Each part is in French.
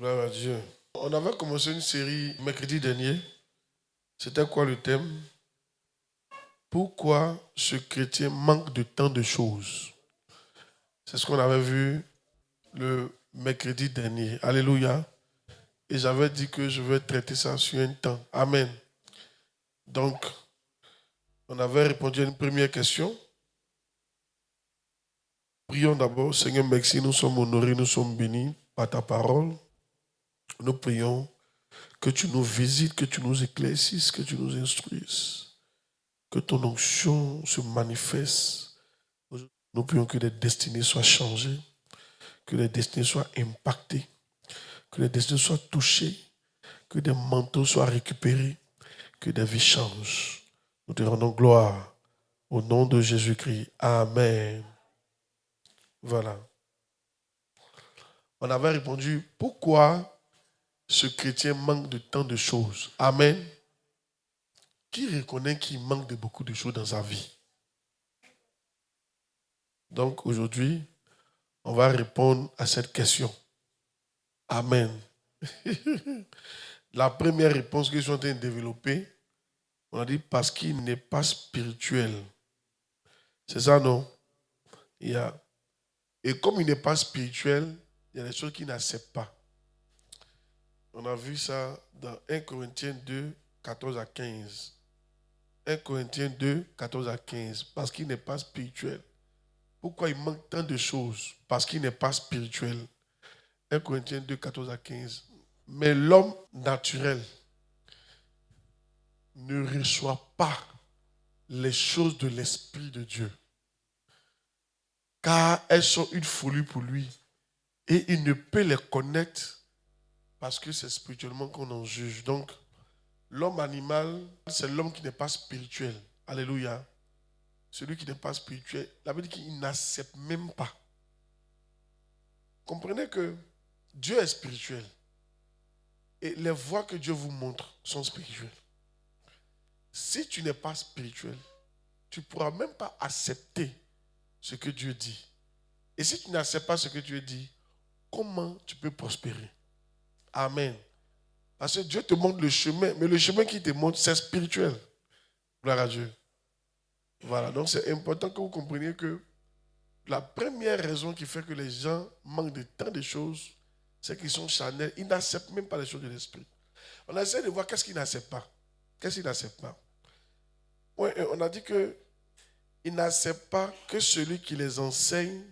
Gloire à Dieu. On avait commencé une série mercredi dernier. C'était quoi le thème? Pourquoi ce chrétien manque de tant de choses? C'est ce qu'on avait vu le mercredi dernier. Alléluia. Et j'avais dit que je vais traiter ça sur un temps. Amen. Donc, on avait répondu à une première question. Prions d'abord. Seigneur, merci, nous sommes honorés, nous sommes bénis par ta parole. Nous prions que tu nous visites, que tu nous éclaircisses, que tu nous instruises. Que ton onction se manifeste. Nous prions que les destinées soient changées, que les destinées soient impactées, que les destinées soient touchées, que des manteaux soient récupérés, que des vies changent. Nous te rendons gloire au nom de Jésus-Christ. Amen. Voilà. On avait répondu, pourquoi ce chrétien manque de tant de choses? Amen. Qui reconnaît qu'il manque de beaucoup de choses dans sa vie? Donc aujourd'hui, on va répondre à cette question. Amen. La première réponse que je suis en train de développer, on a dit parce qu'il n'est pas spirituel. C'est ça, non? Et comme il n'est pas spirituel, il y a des choses qu'il n'accepte pas. On a vu ça dans 1 Corinthiens 2, 14 à 15. 1 Corinthiens 2, 14 à 15. Parce qu'il n'est pas spirituel. Pourquoi il manque tant de choses? Parce qu'il n'est pas spirituel. 1 Corinthiens 2, 14 à 15. Mais l'homme naturel ne reçoit pas les choses de l'Esprit de Dieu, car elles sont une folie pour lui et il ne peut les connaître parce que c'est spirituellement qu'on en juge. Donc, l'homme animal, c'est l'homme qui n'est pas spirituel. Alléluia. Celui qui n'est pas spirituel, la Bible dit qu'il n'accepte même pas. Comprenez que Dieu est spirituel et les voies que Dieu vous montre sont spirituelles. Si tu n'es pas spirituel, tu ne pourras même pas accepter ce que Dieu dit. Et si tu n'acceptes pas ce que Dieu dit, comment tu peux prospérer? Amen. Parce que Dieu te montre le chemin, mais le chemin qu'il te montre, c'est spirituel. Gloire à Dieu. Voilà, donc c'est important que vous compreniez que la première raison qui fait que les gens manquent de tant de choses, c'est qu'ils sont charnels. Ils n'acceptent même pas les choses de l'esprit. On essaie de voir qu'est-ce qu'ils n'acceptent pas. Qu'est-ce qu'ils n'acceptent pas? Ouais, on a dit qu'ils n'acceptent pas que celui qui les enseigne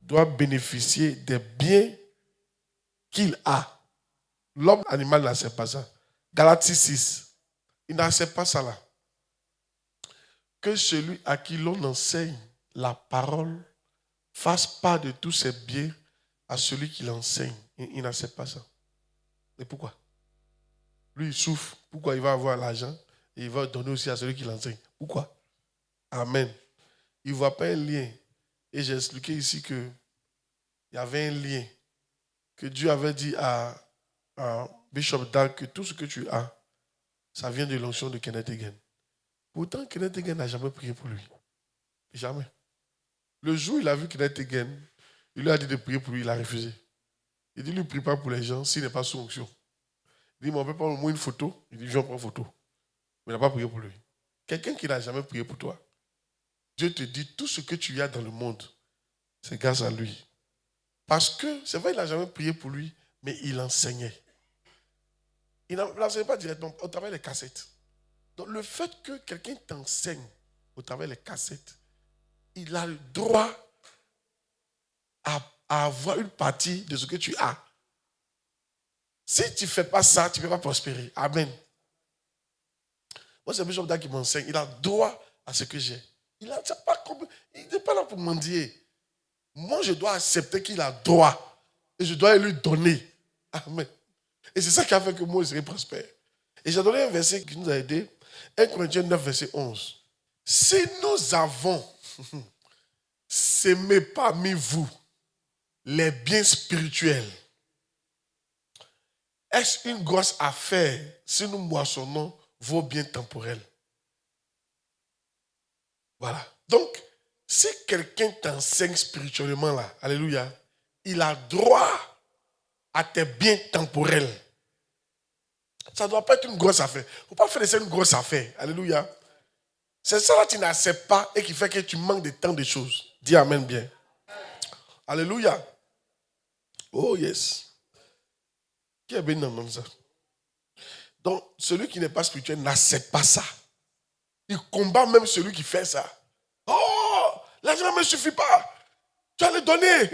doit bénéficier des biens qu'il a. L'homme animal n'accepte pas ça. Galates 6. Il n'accepte pas ça là. Que celui à qui l'on enseigne la parole fasse part de tous ses biens à celui qui l'enseigne. Il n'accepte pas ça. Et pourquoi? Lui, il souffre. Pourquoi il va avoir l'argent et il va donner aussi à celui qui l'enseigne? Pourquoi? Amen. Il ne voit pas un lien. Et j'ai expliqué ici qu'il y avait un lien. Que Dieu avait dit à Bishop Dag que tout ce que tu as, ça vient de l'onction de Kenneth Hagin. Pourtant, Kenneth Hagin n'a jamais prié pour lui. Jamais. Le jour où il a vu Kenneth Hagin, il lui a dit de prier pour lui, il a refusé. Il dit, lui, ne prie pas pour les gens s'il n'est pas sous onction. Il dit, mais on peut prendre au moins une photo. Il dit, je vais prendre une photo. Mais il n'a pas prié pour lui. Quelqu'un qui n'a jamais prié pour toi, Dieu te dit, tout ce que tu as dans le monde, c'est grâce à lui. Parce que, c'est vrai, il n'a jamais prié pour lui, mais il enseignait. Il n'enseignait pas directement au travers des cassettes. Donc, le fait que quelqu'un t'enseigne au travers des cassettes, il a le droit à avoir une partie de ce que tu as. Si tu ne fais pas ça, tu ne peux pas prospérer. Amen. Moi, c'est Bishop Dag qui m'enseigne. Il a droit à ce que j'ai. Il n'est pas là pour mendier. Moi, je dois accepter qu'il a droit. Et je dois lui donner. Amen. Et c'est ça qui a fait que moi, je serai prospère. Et j'ai donné un verset qui nous a aidé. 1 Corinthiens 9, verset 11. Si nous avons sémé parmi vous les biens spirituels, est-ce une grosse affaire si nous moissonnons vos biens temporels? Voilà. Donc, si quelqu'un t'enseigne spirituellement là, alléluia, il a droit à tes biens temporels. Ça ne doit pas être une grosse affaire. Il ne faut pas faire de ça une grosse affaire. Alléluia. C'est ça que tu n'acceptes pas et qui fait que tu manques de tant de choses. Dis amen bien. Alléluia. Oh yes. Qui est béni dans ça? Donc, celui qui n'est pas spirituel n'accepte pas ça. Il combat même celui qui fait ça. Oh, l'argent ne me suffit pas. Tu vas le donner.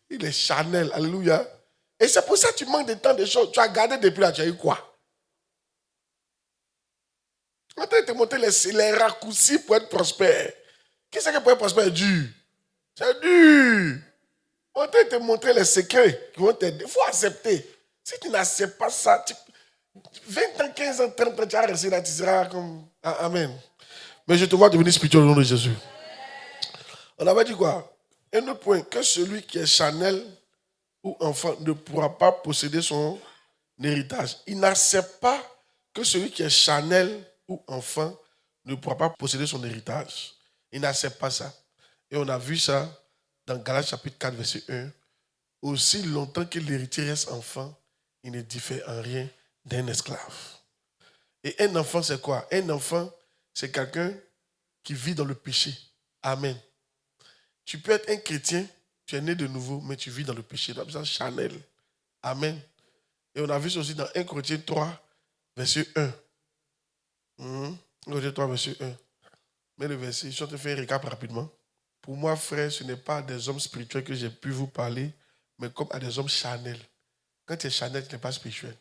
Il est charnel. Alléluia. Et c'est pour ça que tu manques de tant de choses. Tu as gardé depuis là, tu as eu quoi? On va te montrer les raccourcis pour être prospère. Qu'est-ce que pour être prospère est dur? C'est dur. On va te montrer les secrets qui vont t'aider. Il faut accepter. Si tu n'acceptes pas ça, 20 ans, 15 ans, 30 ans, tu vas rester là, tu seras comme... Amen. Mais je te vois devenir spirituel au nom de Jésus. On avait dit quoi? Un autre point, que celui qui est charnel ou enfant ne pourra pas posséder son héritage. Il n'accepte pas que celui qui est charnel ou enfant ne pourra pas posséder son héritage. Il n'accepte pas ça. Et on a vu ça dans Galates chapitre 4, verset 1. Aussi longtemps que l'héritier reste enfant, il ne diffère en rien d'un esclave. Et un enfant, c'est quoi? Un enfant, c'est quelqu'un qui vit dans le péché. Amen. Tu peux être un chrétien, tu es né de nouveau, mais tu vis dans le péché. Tu as besoin de charnel. Amen. Et on a vu ça aussi dans 1 Corinthiens 3, verset 1. 1 Corinthiens 3, verset 1. Mais le verset, je te fais un récap rapidement. Pour moi, frère, ce n'est pas des hommes spirituels que j'ai pu vous parler, mais comme à des hommes charnels. Quand tu es charnel, tu n'es pas spirituel.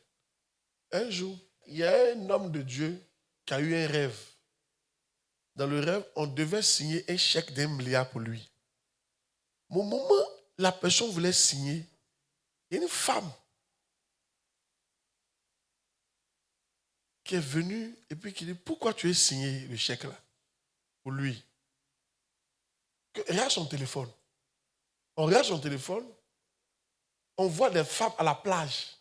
Un jour, il y a un homme de Dieu qui a eu un rêve. Dans le rêve, on devait signer un chèque d'1 milliard pour lui. Au moment où la personne voulait signer, il y a une femme qui est venue et puis qui dit, pourquoi tu as signé le chèque là pour lui? Regarde son téléphone. On regarde son téléphone, on voit des femmes à la plage.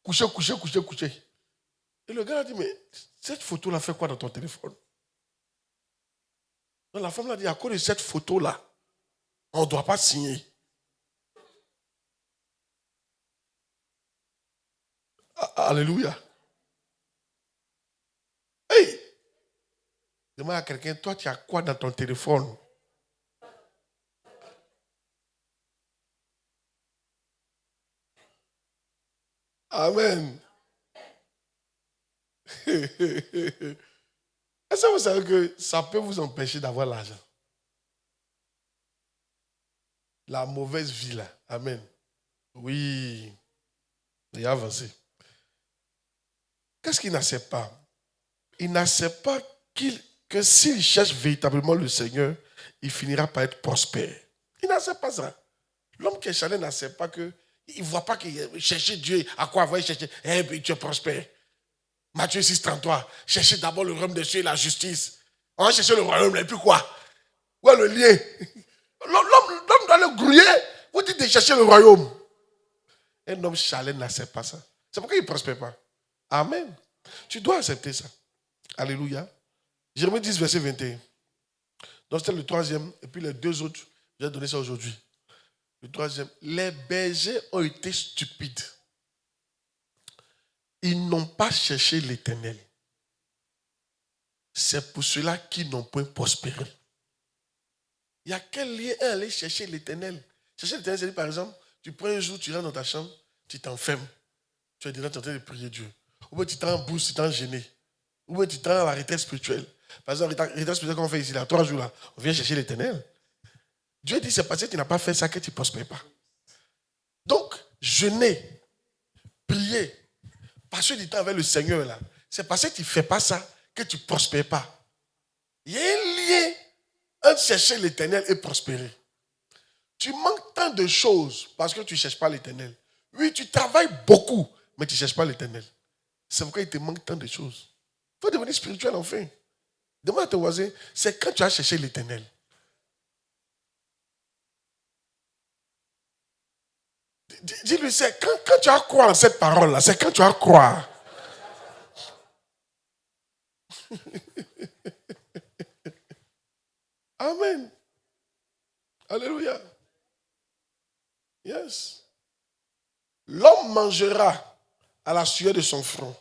Couché, couché, couché, couché. Et le gars a dit, mais cette photo-là fait quoi dans ton téléphone? Donc la femme l'a dit, à cause de cette photo-là, on ne doit pas signer. Alléluia. Hey! Demande à quelqu'un, toi, tu as quoi dans ton téléphone? Amen. Est-ce que vous savez que ça peut vous empêcher d'avoir l'argent? La mauvaise vie là. Amen. Oui. Il a avancé. Qu'est-ce qu'il n'accepte pas? Il n'accepte pas que s'il cherche véritablement le Seigneur, il finira par être prospère. Il n'accepte pas ça. L'homme qui est charnel n'accepte pas que... Il ne voit pas que chercher Dieu, à quoi va chercher? Eh bien, tu es prospère. Matthieu 6, 33. Cherchez d'abord le royaume de Dieu et la justice. On va chercher le royaume, et puis quoi? Où est le lien? L'homme doit le grouiller. Vous dites de chercher le royaume. Un homme charnel n'accepte pas ça. C'est pourquoi il ne prospère pas. Amen. Tu dois accepter ça. Alléluia. Jérémie 10, verset 21. Donc c'était le troisième. Et puis les deux autres, je vais donner ça aujourd'hui. Le troisième. Les bergers ont été stupides. Ils n'ont pas cherché l'Éternel. C'est pour cela qu'ils n'ont point prospéré. Il y a quel lien à aller chercher l'Éternel? Chercher l'Éternel, c'est par exemple, tu prends un jour, tu rentres dans ta chambre, tu t'enfermes. Tu es déjà en train de prier Dieu. Ou bien tu t'en bourse, tu t'en gêné. Ou bien tu t'en à la retraite spirituelle. Par exemple, la retraite spirituelle qu'on fait ici, là, 3 jours là, on vient chercher l'Éternel. Dieu dit, c'est parce que tu n'as pas fait ça que tu ne prospères pas. Donc, jeûner, prier, passer du temps avec le Seigneur là, c'est parce que tu ne fais pas ça que tu ne prospères pas. Il y a un lien entre chercher l'Éternel et prospérer. Tu manques tant de choses parce que tu ne cherches pas l'Éternel. Oui, tu travailles beaucoup, mais tu ne cherches pas l'Éternel. C'est pourquoi il te manque tant de choses. Il faut devenir spirituel enfin. Demande à ton voisin, c'est quand tu as cherché l'Éternel. Dis-lui, c'est quand tu as croire en cette parole-là, c'est quand tu as croire. Amen. Alléluia. Yes. L'homme mangera à la sueur de son front.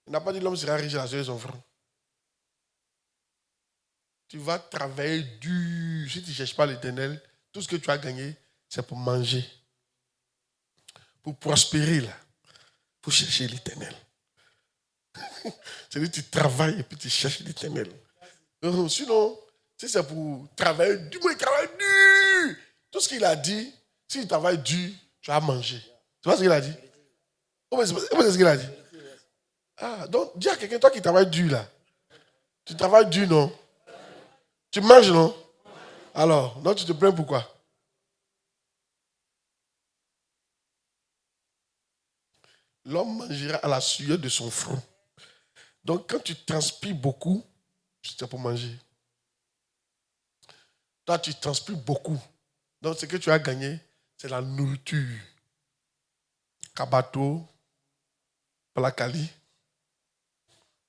Il n'a pas dit l'homme sera riche à la sueur de son front. Tu vas travailler dur. Si tu ne cherches pas l'Éternel, tout ce que tu as gagné, c'est pour manger. Pour prospérer, là. Il faut chercher l'Éternel. C'est-à-dire que tu travailles et puis tu cherches l'Éternel. Sinon, si c'est pour travailler dur, il travaille dur. Tout ce qu'il a dit, s'il travaille dur, tu vas manger. Tu vois ce qu'il a dit? C'est ce qu'il a dit. Ah, donc dis à quelqu'un, toi qui travailles dur là. Tu travailles dur, non? Tu manges, non? Alors, donc tu te plains pourquoi? L'homme mangera à la sueur de son front. Donc quand tu transpires beaucoup, c'est pour manger. Toi, tu transpires beaucoup. Donc ce que tu as gagné, c'est la nourriture. Kabato, Palakali,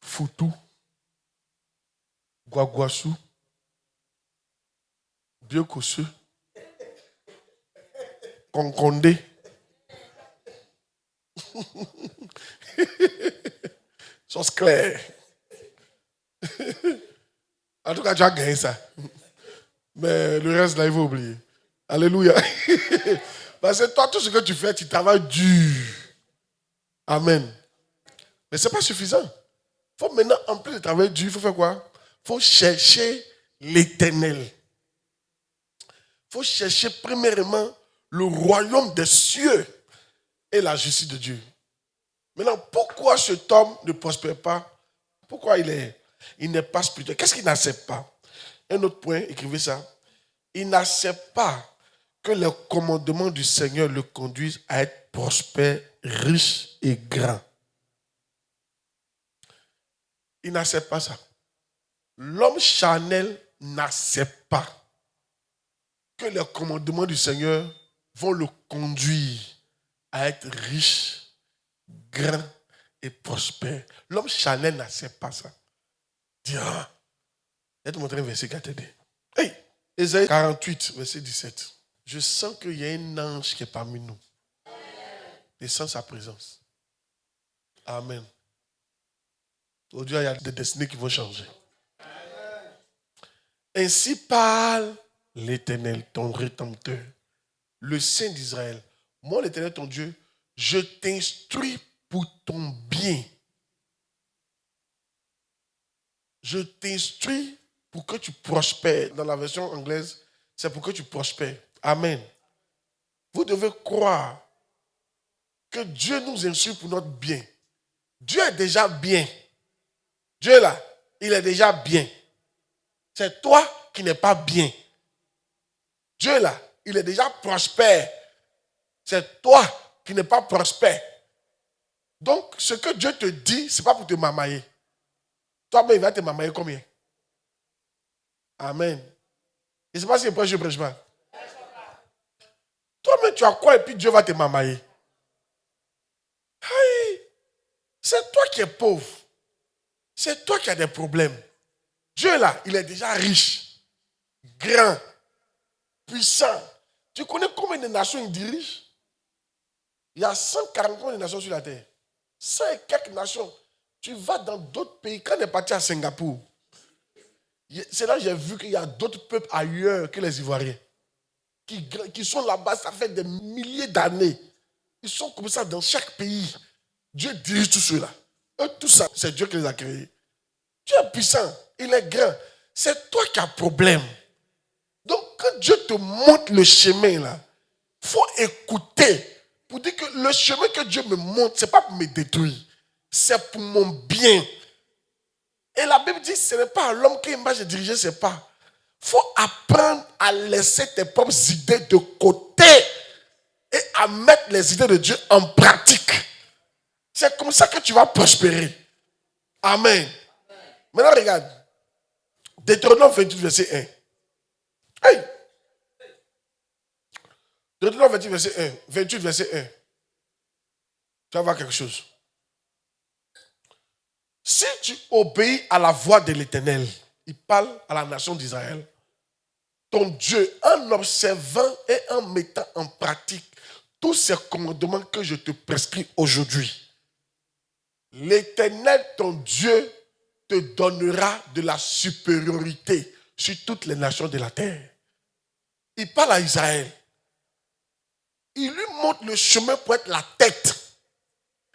Foutou, Guaguassou, Biokosu, Concondé. Sauce claire. En tout cas, tu as gagné ça. Mais le reste, là, il faut oublier. Alléluia. Parce que toi, tout ce que tu fais, tu travailles dur. Amen. Mais ce n'est pas suffisant. Il faut maintenant, en plus de travailler dur, il faut faire quoi? Il faut chercher l'Éternel. Il faut chercher premièrement le royaume des cieux et la justice de Dieu. Maintenant, pourquoi cet homme ne prospère pas? Pourquoi il n'est pas spirituel? Qu'est-ce qu'il n'accepte pas? Un autre point, écrivez ça. Il n'accepte pas que les commandements du Seigneur le conduisent à être prospère, riche et grand. Il n'accepte pas ça. L'homme charnel n'accepte pas que les commandements du Seigneur vont le conduire à être riche, grand et prospère. L'homme charnel n'accepte pas ça. Dis, ah, je vais te montrer un verset qui a t'aidé. Hey, Ésaïe 48, verset 17. Je sens qu'il y a un ange qui est parmi nous. Et sans sa présence. Amen. Aujourd'hui, il y a des destinées qui vont changer. Ainsi parle l'Éternel, ton rédempteur, le Saint d'Israël. Moi, l'Éternel, ton Dieu, je t'instruis pour ton bien. Je t'instruis pour que tu prospères. Dans la version anglaise, c'est pour que tu prospères. Amen. Vous devez croire que Dieu nous instruit pour notre bien. Dieu est déjà bien. Dieu là, il est déjà bien. C'est toi qui n'es pas bien. Dieu là, il est déjà prospère. C'est toi qui n'es pas prospère. Donc, ce que Dieu te dit, ce n'est pas pour te mamailler. Toi-même, il va te mamailler combien? Amen. Je ne sais pas si je prêche pas. Toi-même, tu as quoi et puis Dieu va te mamailler. Hey, c'est toi qui es pauvre. C'est toi qui as des problèmes. Dieu là, il est déjà riche, grand, puissant. Tu connais combien de nations il dirige? Il y a 140 millions de nations sur la terre. 100 et quelques nations. Tu vas dans d'autres pays. Quand on est parti à Singapour, c'est là que j'ai vu qu'il y a d'autres peuples ailleurs que les Ivoiriens. Qui sont là-bas, ça fait des milliers d'années. Ils sont comme ça dans chaque pays. Dieu dirige tout cela. Tout ça, c'est Dieu qui les a créés. Dieu est puissant, il est grand. C'est toi qui as problème. Donc, quand Dieu te montre le chemin, là, il faut écouter. Pour dire que le chemin que Dieu me montre, ce n'est pas pour me détruire. C'est pour mon bien. Et la Bible dit, ce n'est pas à l'homme qui m'a dirigé ses pas. Il faut apprendre à laisser tes propres idées de côté et à mettre les idées de Dieu en pratique. C'est comme ça que tu vas prospérer. Amen. Maintenant, regarde. Deutéronome 28, verset 1. Hey! Deutéronome 28, verset 1. 28, verset 1. Tu vas voir quelque chose. Si tu obéis à la voix de l'Éternel, il parle à la nation d'Israël, ton Dieu en observant et en mettant en pratique tous ces commandements que je te prescris aujourd'hui. L'Éternel, ton Dieu, te donnera de la supériorité sur toutes les nations de la terre. Il parle à Israël. Il lui montre le chemin pour être la tête.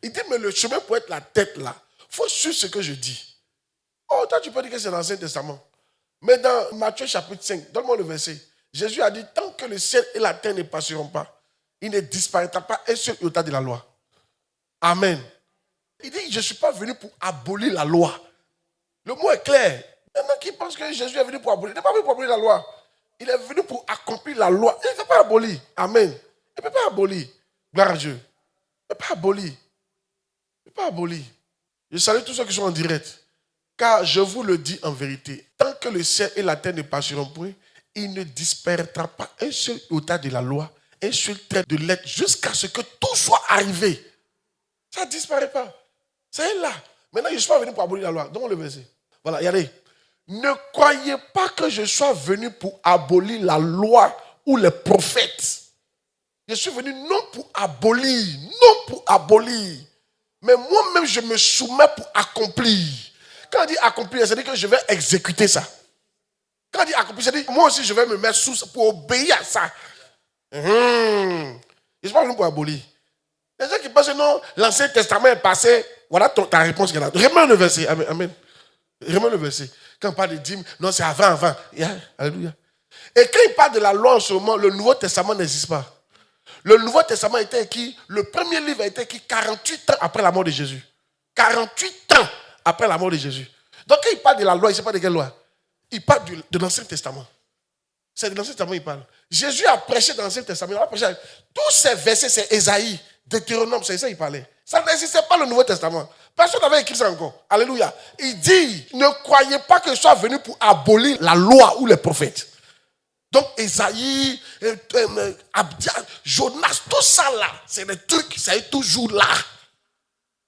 Il dit, mais le chemin pour être la tête là, il faut suivre ce que je dis. Oh, toi tu peux dire que c'est l'Ancien Testament. Mais dans Matthieu chapitre 5, donne-moi le verset. Jésus a dit, tant que le ciel et la terre ne passeront pas, il ne disparaîtra pas un seul iota de la loi. Amen. Il dit, je ne suis pas venu pour abolir la loi. Le mot est clair. Il y en a qui pensent que Jésus est venu pour abolir. Il n'est pas venu pour abolir la loi. Il est venu pour accomplir la loi. Il ne peut pas abolir. Amen. Il ne peut pas abolir. Gloire à Dieu. Il ne peut pas abolir. Il ne peut pas abolir. Je salue tous ceux qui sont en direct. Car je vous le dis en vérité, tant que le ciel et la terre ne passeront point, il ne disparaîtra pas un seul iota de la loi, un seul trait de lettre, jusqu'à ce que tout soit arrivé. Ça ne disparaît pas. Ça est là. Maintenant, je ne suis pas venu pour abolir la loi. Donne-moi le verset. Voilà, regardez. Ne croyez pas que je sois venu pour abolir la loi ou les prophètes. Je suis venu non pour abolir, mais moi-même je me soumets pour accomplir. Quand on dit accomplir, ça veut dire que je vais exécuter ça. Quand on dit accomplir, ça veut dire que moi aussi je vais me mettre sous pour obéir à ça. Je ne suis pas venu pour abolir. Les gens qui pensent que non, l'Ancien Testament est passé, voilà ta réponse. Remets le verset. Amen. Remets le verset. Quand on parle de dîmes, non, c'est avant. Yeah. Alléluia. Et quand il parle de la loi en ce moment, le Nouveau Testament n'existe pas. Le Nouveau Testament a été écrit, le premier livre a été écrit 48 ans après la mort de Jésus. 48 ans après la mort de Jésus. Donc quand il parle de la loi, il ne sait pas de quelle loi. Il parle de l'Ancien Testament. C'est de l'Ancien Testament qu'il parle. Jésus a prêché dans l'Ancien Testament. Il a prêché. Tous ces versets, c'est Ésaïe, Deutéronome, c'est ça qu'il parlait. Ça n'existait pas le Nouveau Testament. Personne n'avait écrit ça encore. Alléluia. Il dit, ne croyez pas que je sois venu pour abolir la loi ou les prophètes. Donc Ésaïe, Abdia, Jonas, tout ça là, c'est des trucs, ça est toujours là.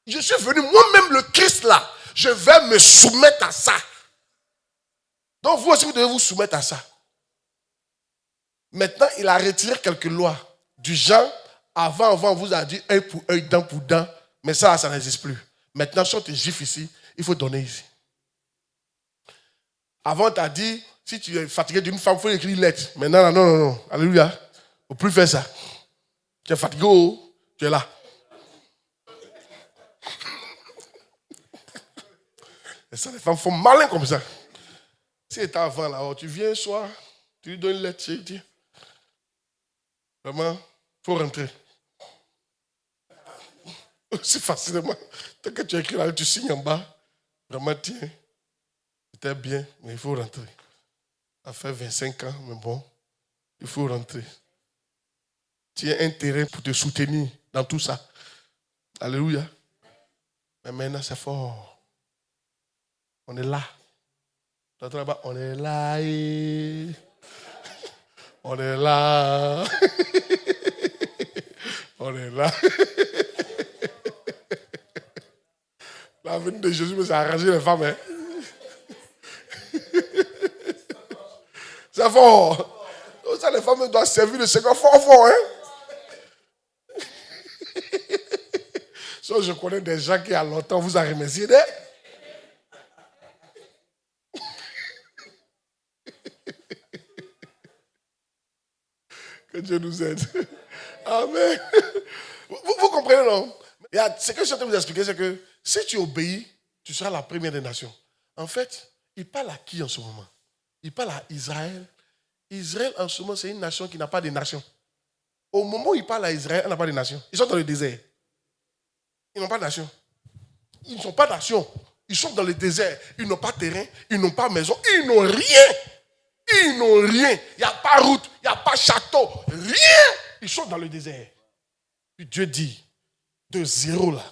Je suis venu, moi-même le Christ là, je vais me soumettre à ça. Donc vous aussi, vous devez vous soumettre à ça. Maintenant, il a retiré quelques lois. Du genre, avant, on vous a dit œil pour œil, dent pour dent, mais ça n'existe plus. Maintenant, si on te gifle ici, il faut donner ici. Avant, on t'a dit, si tu es fatigué d'une femme, il faut écrire une lettre. Maintenant, non. Alléluia. Il ne faut plus faire ça. Tu es fatigué, tu es là. Et ça, les femmes font malin comme ça. Si tu es avant là, tu viens un soir, tu lui donnes une lettre, tu dis, vraiment, il faut rentrer. Aussi facilement. Tant que tu écris là, tu signes en bas. Vraiment, tiens, c'était bien, mais il faut rentrer. Ça fait 25 ans, mais bon, il faut rentrer. Tu as un terrain pour te soutenir dans tout ça. Alléluia. Mais maintenant, c'est fort. On est là. Là-bas, on est là. On est là. On est là. La venue de Jésus, mais ça a arrangé les femmes. Hein? C'est fort. Ça, les femmes doivent servir le Seigneur fort, hein? So, je connais des gens qui, à longtemps, vous ont remercié. Que Dieu nous aide. Amen. Vous comprenez, non? Ce que je suis en train de vous expliquer, c'est que si tu obéis, tu seras la première des nations. En fait, il parle à qui en ce moment? Il parle à Israël. Israël, en ce moment, c'est une nation qui n'a pas de nation. Au moment où il parle à Israël, elle n'a pas de nation. Ils sont dans le désert. Ils n'ont pas de nation. Ils ne sont pas nation. Ils sont dans le désert. Ils n'ont pas de terrain. Ils n'ont pas de maison. Ils n'ont rien. Ils n'ont rien. Il n'y a pas de route. Il n'y a pas de château. Rien. Ils sont dans le désert. Puis Dieu dit, de zéro là,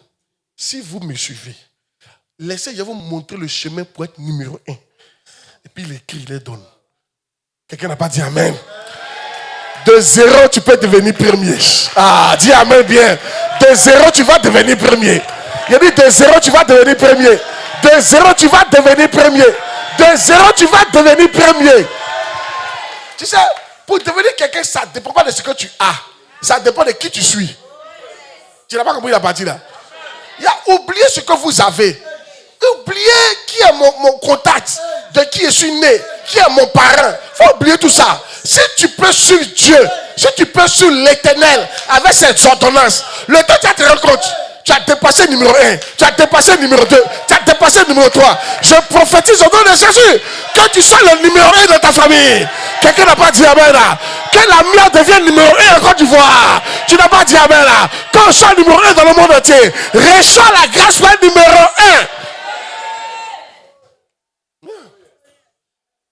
si vous me suivez, laissez, je vais vous montrer le chemin pour être numéro 1. Et puis il écrit, il les donne. Quelqu'un n'a pas dit amen. De zéro, tu peux devenir premier. Ah, dis amen bien. De zéro, tu vas devenir premier. Il dit de zéro, tu vas devenir premier. De zéro, tu vas devenir premier. De zéro, tu vas devenir premier. Tu sais, pour devenir quelqu'un, ça ne dépend pas de ce que tu as. Ça dépend de qui tu suis. Tu n'as pas compris la partie là. Il y a oublié ce que vous avez. Oubliez qui est mon contact, de qui je suis né, qui est mon parent. Il faut oublier tout ça. Si tu peux suivre Dieu, si tu peux suivre l'Éternel avec cette ordonnance, le temps tu vas te rendre compte, tu as dépassé le numéro 1, tu as dépassé le numéro 2, tu as dépassé le numéro 3. Je prophétise au nom de Jésus que tu sois le numéro 1 de ta famille. Quelqu'un n'a pas dit amen là. Que la mienne devienne numéro 1 en Côte d'Ivoire. Tu n'as pas dit amen là. Qu'on soit numéro 1 dans le monde entier. Reçois la grâce pour être numéro 1.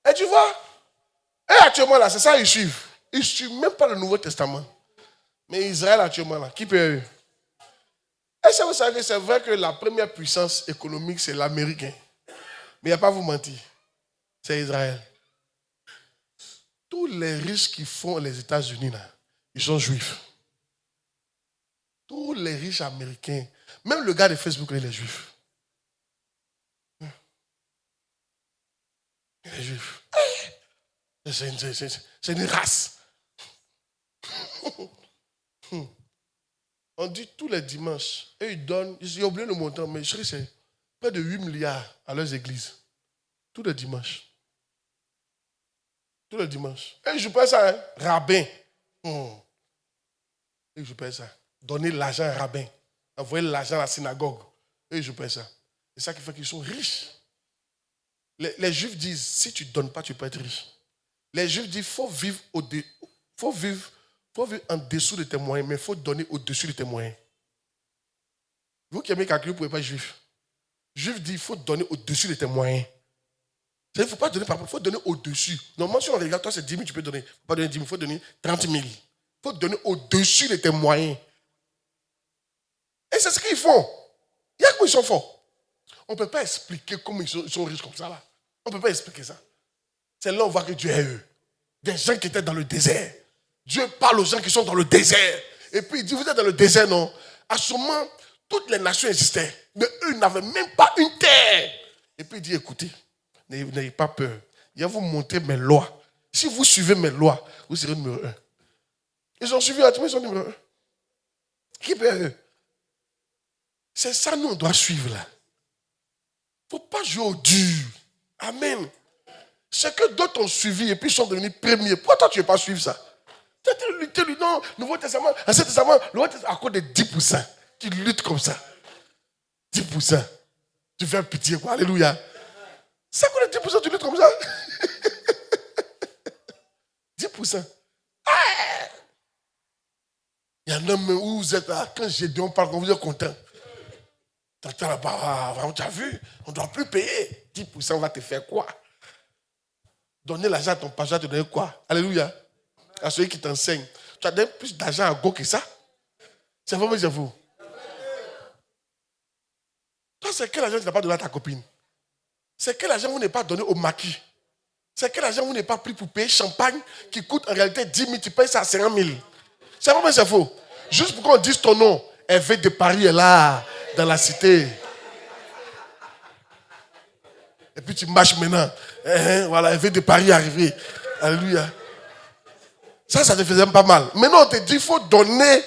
Et tu vois, et actuellement là, c'est ça ils suivent. Ils ne suivent même pas le Nouveau Testament. Mais Israël actuellement là, qui peut eux? Est-ce que vous savez que c'est vrai que la première puissance économique c'est l'Américain? Mais il n'y a pas à vous mentir. C'est Israël. Tous les riches qui font les États-Unis là, ils sont juifs. Tous les riches américains, même le gars de Facebook, il est juif. Il est juif. C'est une race. On dit tous les dimanches, et ils donnent, j'ai oublié le montant, mais je sais que c'est près de 8 milliards à leurs églises. Tous les dimanches. Tous les dimanches. Et je paye ça, hein? Rabbin. Et je paye ça. Donner l'argent à rabbin. Envoyer l'argent à la synagogue. Et je paye ça. C'est ça qui fait qu'ils sont riches. Les Juifs disent, si tu ne donnes pas, tu peux être riche. Les Juifs disent, il faut vivre en dessous de tes moyens, mais il faut donner au-dessus de tes moyens. Vous qui aimez calculer, vous ne pouvez pas être juif. Juif dit, il faut donner au-dessus de tes moyens. Il ne faut pas donner par rapport, il faut donner au-dessus. Normalement, si on regarde, toi, c'est 10 000, tu peux donner. Il ne faut pas donner 10 000, il faut donner 30 000. Il faut donner au-dessus de tes moyens. Et c'est ce qu'ils font. Il y a comment ils sont forts. On ne peut pas expliquer comment ils sont riches comme ça, là. On ne peut pas expliquer ça. C'est là où on voit que Dieu est eux. Des gens qui étaient dans le désert. Dieu parle aux gens qui sont dans le désert. Et puis il dit, vous êtes dans le désert, non? À ce moment, toutes les nations existaient. Mais eux n'avaient même pas une terre. Et puis il dit, écoutez, n'ayez pas peur. Je vais vous montrer mes lois. Si vous suivez mes lois, vous serez numéro 1. Ils ont suivi, ils sont numéro 1. Qui peut eux? C'est ça, nous, on doit suivre là. Il ne faut pas jouer au dur. Amen. C'est que d'autres ont suivi et puis ils sont devenus premiers. Pourquoi toi, tu ne veux pas suivre ça? Tu as lutté, non, Nouveau Testament, Ancien Testament, à cause de 10%. Tu luttes comme ça. 10%. Tu fais pitié, quoi. Alléluia. C'est à cause de 10%, tu luttes comme ça. 10%. Il y en a même où vous êtes là, quand Gédéon parle, quand vous êtes content. Tu as vu, on ne doit plus payer. 10%, on va te faire quoi? Donner l'argent à ton pasteur, te donner quoi? Alléluia. À celui qui t'enseigne. Tu as donné plus d'argent à go que ça? C'est vraiment, j'avoue. Toi, c'est quel argent tu n'as pas donné à ta copine? C'est quel argent vous n'avez pas donné au maquis? C'est quel argent vous n'avez pas pris pour payer champagne qui coûte en réalité 10 000, tu payes ça à 50 000? C'est vraiment, c'est faux. Juste pour qu'on dise ton nom, Hervé de Paris est là, dans la cité. Et puis tu marches maintenant. Voilà, Hervé de Paris est arrivé. Alléluia. Ça te faisait pas mal. Maintenant, on te dit, il faut donner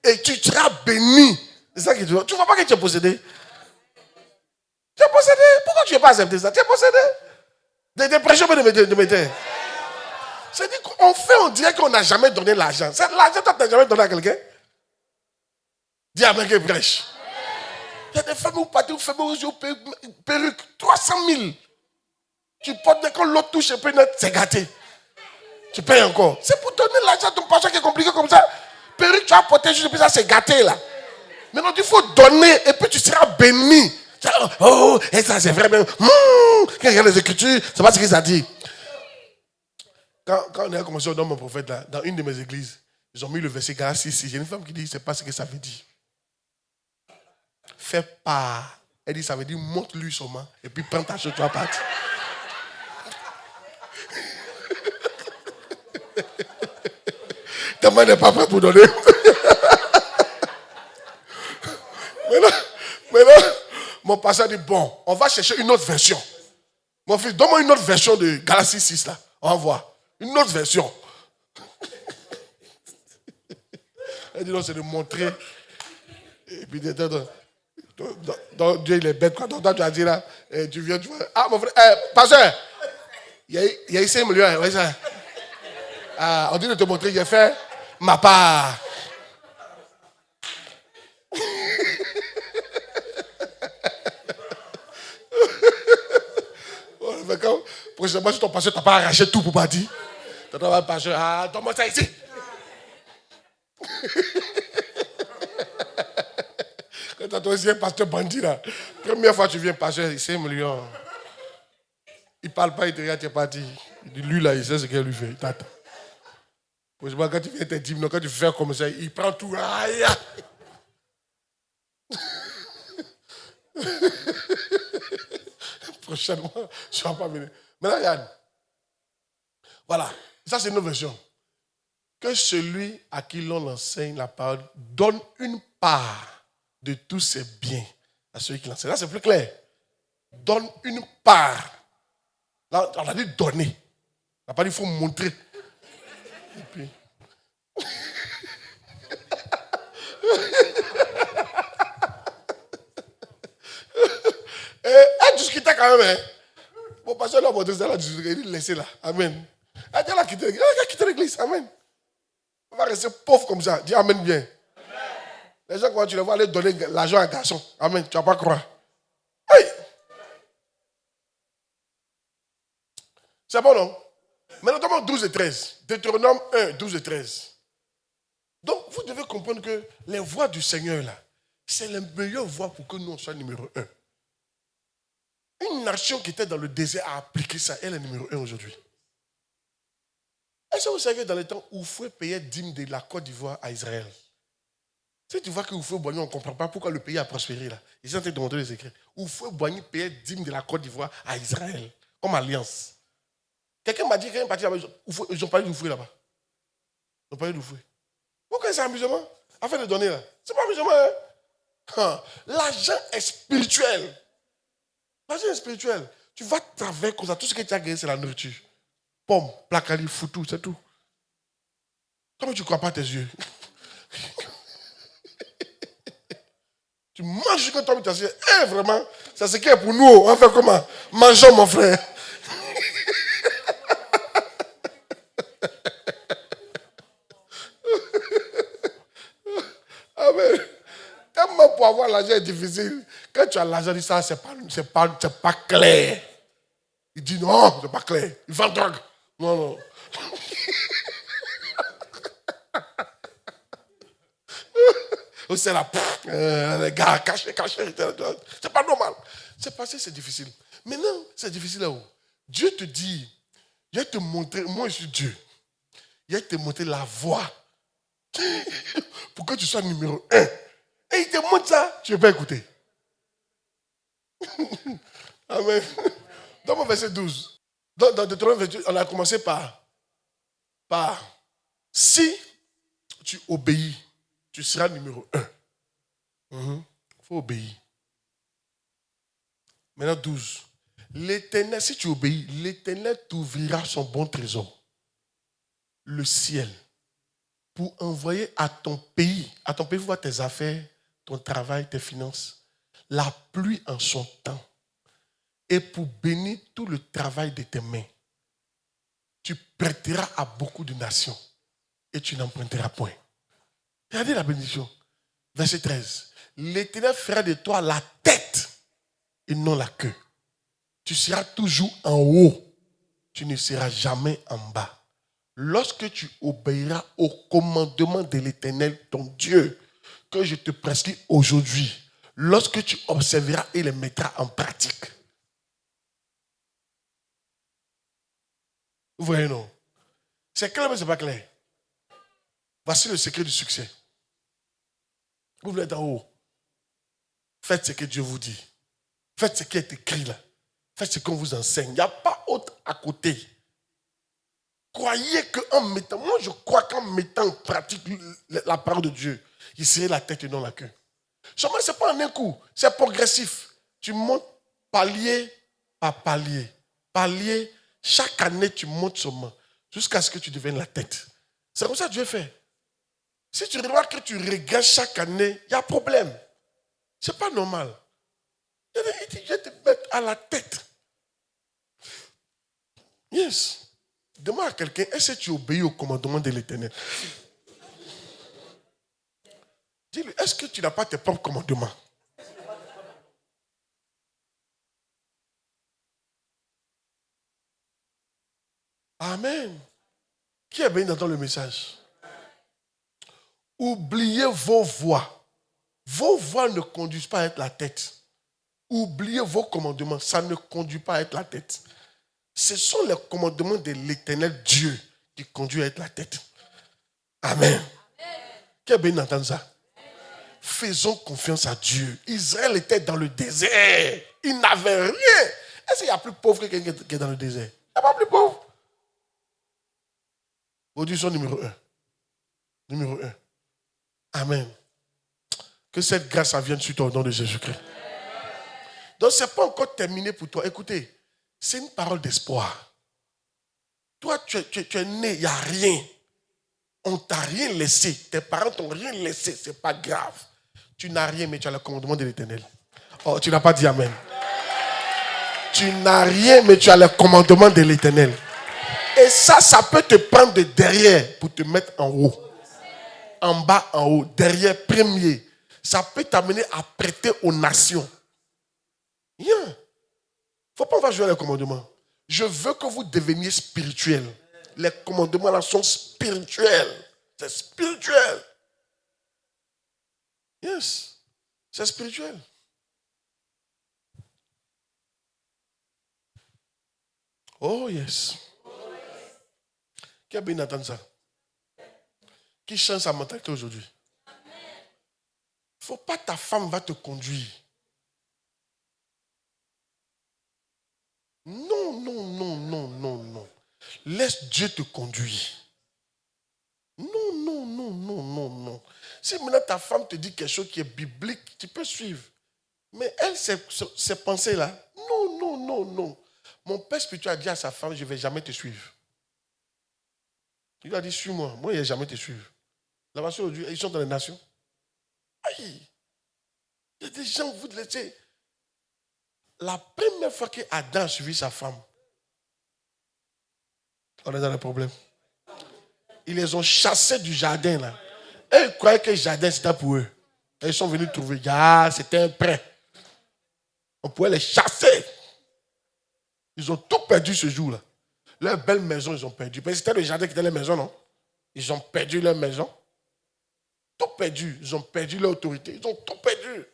et tu seras béni. C'est ça que tu vois. Tu ne vois pas que tu es possédé? Tu es possédé? Pourquoi tu n'es pas accepté ça? Tu es possédé? Des dépressions de métier. C'est-à-dire qu'on fait, on dirait qu'on n'a jamais donné l'argent. L'argent, toi, tu n'as jamais donné à quelqu'un? Dis à mec qui prêche. Il y a des femmes où partent, où femmes aux yeux, perruque, 300 000. Tu portes dès que l'autre touche et puis c'est gâté. Tu payes encore. C'est pour donner l'argent à ton patient qui est compliqué comme ça. Perruque, tu vas porter juste puis ça, c'est gâté là. Maintenant, il faut donner et puis tu seras béni. Oh, et ça c'est vrai même. Quand il y a les Écritures, c'est pas ce qu'il a dit. Quand on a commencé au nom de mon prophète là, dans une de mes églises, ils ont mis le verset Galatie 6. Il y a une femme qui dit, c'est pas ce que ça veut dire. Fais pas. Elle dit, ça veut dire montre-lui seulement et puis prends ta chose, tu vas partir. Ta main n'est pas prête pour donner. Maintenant, mon pasteur dit, bon, on va chercher une autre version. Mon fils, donne-moi une autre version de Galatie 6 là. On va voir. Une autre version. Elle dit non, c'est de montrer. Et puis, donc Dieu, il est bête. Donc, toi, tu as dit là, tu viens, tu vois. Ah, mon frère, pasteur, il y a ici 5 millions. Ouais, ça. Ah, on dit de te montrer, j'ai fait ma part. Prochainement, si ton pasteur t'a pas arraché tout pour pas dire. Tu vas pasteur, ah, donne-moi ça ici. Quand tu es un pasteur bandit là, première fois que tu viens pasteur, il 5 millions. Il ne parle pas, il te regarde, tu es parti. Il dit, lui là, il sait ce qu'il lui fait. Il t'attend. Prochainement, quand tu viens tes dîmes, quand tu fais comme ça, il prend tout. Aïe. Prochainement, je ne vais pas venir. Maintenant, regarde. Voilà. Ça, c'est une version. Que celui à qui l'on enseigne la parole donne une part de tous ses biens à celui qui l'enseigne. Là, c'est plus clair. Donne une part. Là, on a dit donner. On n'a pas dit qu'il faut montrer. Et puis... Elle discutait quand même. Hein. Bon, pasteur l'a montré ça, elle a discuté. Il dit laissez là. Amen. Elle dit elle a quitté l'église. Amen. On va rester pauvre comme ça. Dis amen bien. Amen. Les gens, quand tu les vois aller donner l'argent à un garçon. Amen. Tu ne vas pas croire. Hey. C'est bon, non? Maintenant, 12 et 13. Deutéronome 1, 12 et 13. Donc, vous devez comprendre que les voies du Seigneur, là, c'est la meilleure voie pour que nous, on soit numéro 1. Une nation qui était dans le désert a appliqué ça. Elle est numéro 1 aujourd'hui. Est-ce que vous savez que dans les temps, Oufoué payait dîme de la Côte d'Ivoire à Israël? Si tu vois que Oufoué Boigny, on ne comprend pas pourquoi le pays a prospéré là. Ils sont en train de montrer les écrits. Oufoué Boigny payait dîme de la Côte d'Ivoire à Israël, comme alliance. Quelqu'un m'a dit, ils ont parlé d'Oufoué là-bas. Ils ont parlé d'Oufoué. Pourquoi c'est amusement? Afin de donner là. C'est pas amusement, hein? L'argent est spirituel. L'argent est spirituel. Tu vas travailler comme ça. Tout ce que tu as gagné, c'est la nourriture. Pomme, placali, foutou, c'est tout. Comment tu ne crois pas tes yeux? Tu manges que toi, tu t'assieds. Vraiment, c'est ce qui est pour nous. On va faire comment? Mangeons, mon frère. Amen. Tellement pour avoir l'argent est difficile. Quand tu as l'argent, dit ça, c'est pas clair. Il dit non, c'est pas clair. Il vend drogue. Non, non. C'est là, les gars, cachez. C'est pas normal. C'est passé, c'est difficile. Maintenant, c'est difficile là où Dieu te dit, je vais te montrer, moi je suis Dieu. Je vais te montrer la voie pour que tu sois numéro 1. Et il te montre ça, tu ne veux pas écouter. Amen. Dans mon verset 12, dans Deutéronome 28, on a commencé par si tu obéis, tu seras numéro 1. Il faut obéir. Maintenant 12. L'Éternel, si tu obéis, l'Éternel t'ouvrira son bon trésor, le ciel, pour envoyer à ton pays voir tes affaires, ton travail, tes finances, la pluie en son temps, et pour bénir tout le travail de tes mains. Tu prêteras à beaucoup de nations et tu n'emprunteras point. Regardez la bénédiction. Verset 13. L'Éternel fera de toi la tête et non la queue. Tu seras toujours en haut. Tu ne seras jamais en bas. Lorsque tu obéiras au commandement de l'Éternel, ton Dieu, que je te prescris aujourd'hui, lorsque tu observeras et les mettras en pratique. Vous voyez, non? C'est clair, mais ce n'est pas clair. Voici le secret du succès. Vous voulez être en haut. Faites ce que Dieu vous dit. Faites ce qui est écrit là. Faites ce qu'on vous enseigne. Il n'y a pas autre à côté. Croyez qu'en mettant, moi je crois qu'en mettant en pratique la parole de Dieu, il serait la tête et non la queue. Seulement, ce n'est pas en un coup, c'est progressif. Tu montes palier par palier. Palier, chaque année tu montes seulement. jusqu'à ce que tu deviennes la tête. C'est comme ça que Dieu fait. Si tu remarques que tu regrettes chaque année, il y a problème. Ce n'est pas normal. Il dit, je vais te mettre à la tête. Yes. Demande à quelqu'un, est-ce que tu obéis au commandement de l'Éternel? Dis-lui, est-ce que tu n'as pas tes propres commandements? Amen. Qui est béni d'entendre le message? Oubliez vos voies. Vos voies ne conduisent pas à être la tête. Oubliez vos commandements. Ça ne conduit pas à être la tête. Ce sont les commandements de l'Éternel Dieu qui conduisent à être la tête. Amen. Qui est béni d'entendre ça? Faisons confiance à Dieu. Israël était dans le désert. Il n'avait rien. Est-ce qu'il y a plus pauvre que quelqu'un qui est dans le désert? Il n'y a pas plus pauvre. Audition numéro 1. Numéro 1. Amen. Que cette grâce vienne sur toi au nom de Jésus-Christ. Donc, ce n'est pas encore terminé pour toi. Écoutez, c'est une parole d'espoir. Toi, tu es né, il n'y a rien. On ne t'a rien laissé. Tes parents t'ont rien laissé. Ce n'est pas grave. Tu n'as rien, mais tu as le commandement de l'Éternel. Oh, tu n'as pas dit Amen. Tu n'as rien, mais tu as le commandement de l'Éternel. Et ça peut te prendre de derrière pour te mettre en haut. En bas, en haut, derrière, premier. Ça peut t'amener à prêter aux nations. Rien. Il ne faut pas voir jouer les commandements. Je veux que vous deveniez spirituels. Les commandements là sont spirituels. C'est spirituel. Yes. C'est spirituel. Oh yes. Qui a bien entendu ça? Qui change sa mentalité aujourd'hui? Il ne faut pas ta femme va te conduire. Non, non, non, non, non, non. Laisse Dieu te conduire. Non, non, non, non, non, non. Si maintenant ta femme te dit quelque chose qui est biblique, tu peux suivre. Mais elle, ces pensées-là, non, non, non, non. Mon père spirituel a dit à sa femme, je ne vais jamais te suivre. Il a dit, suis-moi. Moi, il ne vais jamais te suivre. Là-bas, aujourd'hui, ils sont dans les nations. Aïe. Il y a des gens, vous laissez. La première fois qu'Adam a suivi sa femme, on est dans le problème. Ils les ont chassés du jardin, là. Et ils croyaient que le jardin, c'était pour eux. Et ils sont venus trouver, c'était un prêt. On pouvait les chasser. Ils ont tout perdu ce jour-là. Leur belle maison, ils ont perdu. Mais c'était le jardin qui était leur maison, non? Ils ont perdu leur maison. Tout perdu. Ils ont perdu leur autorité. Ils ont tout perdu.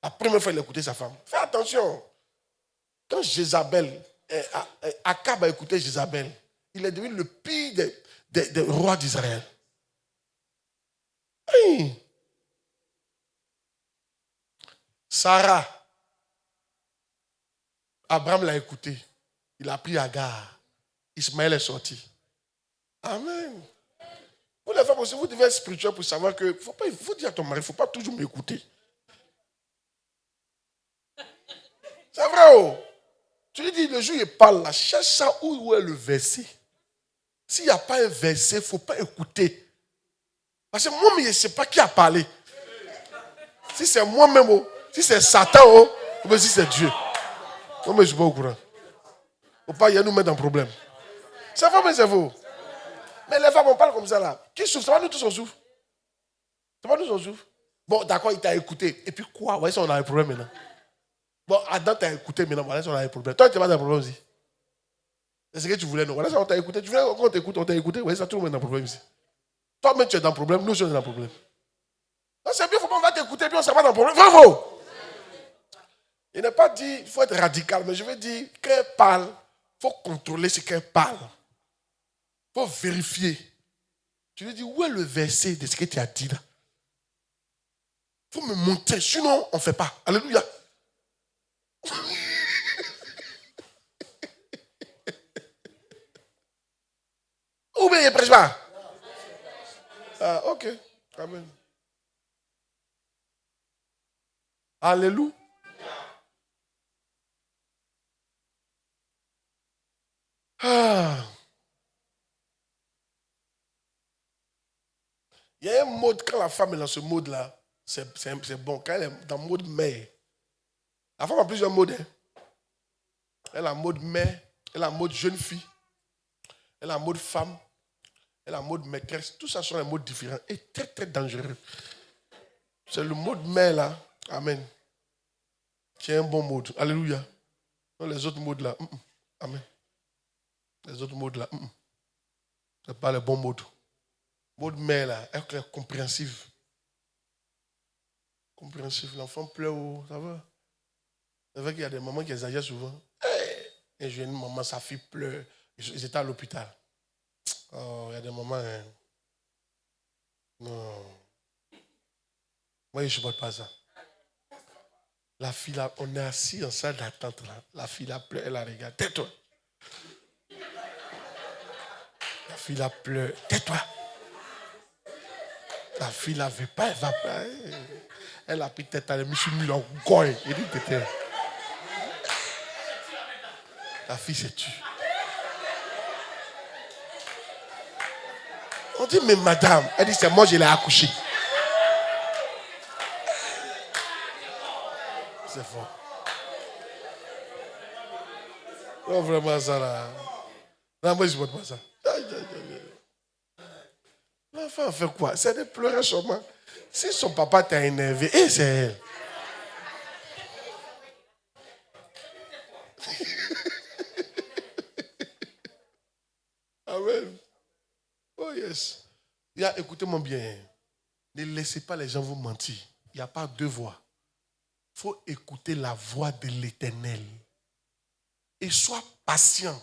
La première fois, il a écouté sa femme. Fais attention. Quand Jézabel, Akab a écouté Jézabel, il est devenu le pire des rois d'Israël. Oui. Sarah, Abraham l'a écouté. Il a pris Agar. Ismaël est sorti. Amen. Vous les femmes aussi, vous devez être spirituel pour savoir que il faut dire à ton mari, il ne faut pas toujours m'écouter. C'est vrai, oh. Tu lui dis, le jour où il parle là, cherche ça où est le verset. S'il n'y a pas un verset, il ne faut pas écouter. Parce que moi, je ne sais pas qui a parlé. Si c'est moi-même, oh, si c'est Satan, oh, ou si c'est Dieu. Non, mais je ne suis pas au courant. Il ne faut pas y nous mettre dans problème. C'est vrai, mais c'est faux. Mais les femmes, on parle comme ça là. Qui souffre? Ça va nous tous on souffre. Ça va nous on souffre. Bon, d'accord, il t'a écouté. Et puis quoi? Ouais, ça, on a un problème maintenant. Bon, Adam t'a écouté maintenant. Voilà, ça, on a un problème. Toi, tu n'as pas de problème aussi. C'est ce que tu voulais, non? Voilà, ça, on t'a écouté. Tu voulais qu'on t'écoute, on t'a écouté. Ouais, ça, tout le monde est dans le problème ici. Toi-même, tu es dans le problème. Nous aussi, on est dans le problème. Non, c'est bien, il faut pas, on va t'écouter, puis on ne sera pas dans le problème. Bravo! Il n'est pas dit, il faut être radical, mais je veux dire, quand elle parle, il faut contrôler ce qu'elle parle. Il faut vérifier. Tu lui dis, où est le verset de ce que tu as dit là? Il faut me montrer, sinon on ne fait pas. Alléluia. Ou bien il ne prêche pas. Ah, ok. Amen. Alléluia. Ah. Il y a un mode, quand la femme est dans ce mode-là, c'est bon. Quand elle est dans le mode mère, la femme a plusieurs modes. Hein. Elle a mode mère, elle a mode jeune fille, elle a mode femme, elle a mode maîtresse. Tout ça sont des modes différents et très très dangereux. C'est le mode mère là, amen, qui est un bon mode. Alléluia. Non, les autres modes là, amen. Les autres modes là, ce n'est pas le bon mode. Mode mère là, elle est compréhensive. Compréhensive. L'enfant pleure, ça va. C'est vrai qu'il y a des mamans qui exagèrent souvent. Et j'ai une maman, sa fille pleure. Ils étaient à l'hôpital. Oh, il y a des mamans. Hein. Non. Moi, je ne supporte pas ça. La fille là, on est assis en salle d'attente là. La fille là pleure, elle la regarde. Tais-toi. La fille là pleure. Tais-toi. La fille là ne veut pas, elle va pas. Elle a pris tête à elle, me suis mis en goy. Il dit tais-toi. La fille s'est tue. On dit, mais madame, elle dit, c'est moi, je l'ai accouchée. C'est fort. Non, vraiment, ça là. Non, moi, je ne supporte pas ça. L'enfant fait quoi? C'est de pleurer sûrement. Si son papa t'a énervé, et c'est elle. Amen. Oh yes. Écoutez-moi bien. Ne laissez pas les gens vous mentir. Il n'y a pas deux voix. Il faut écouter la voix de l'Éternel. Et sois patient.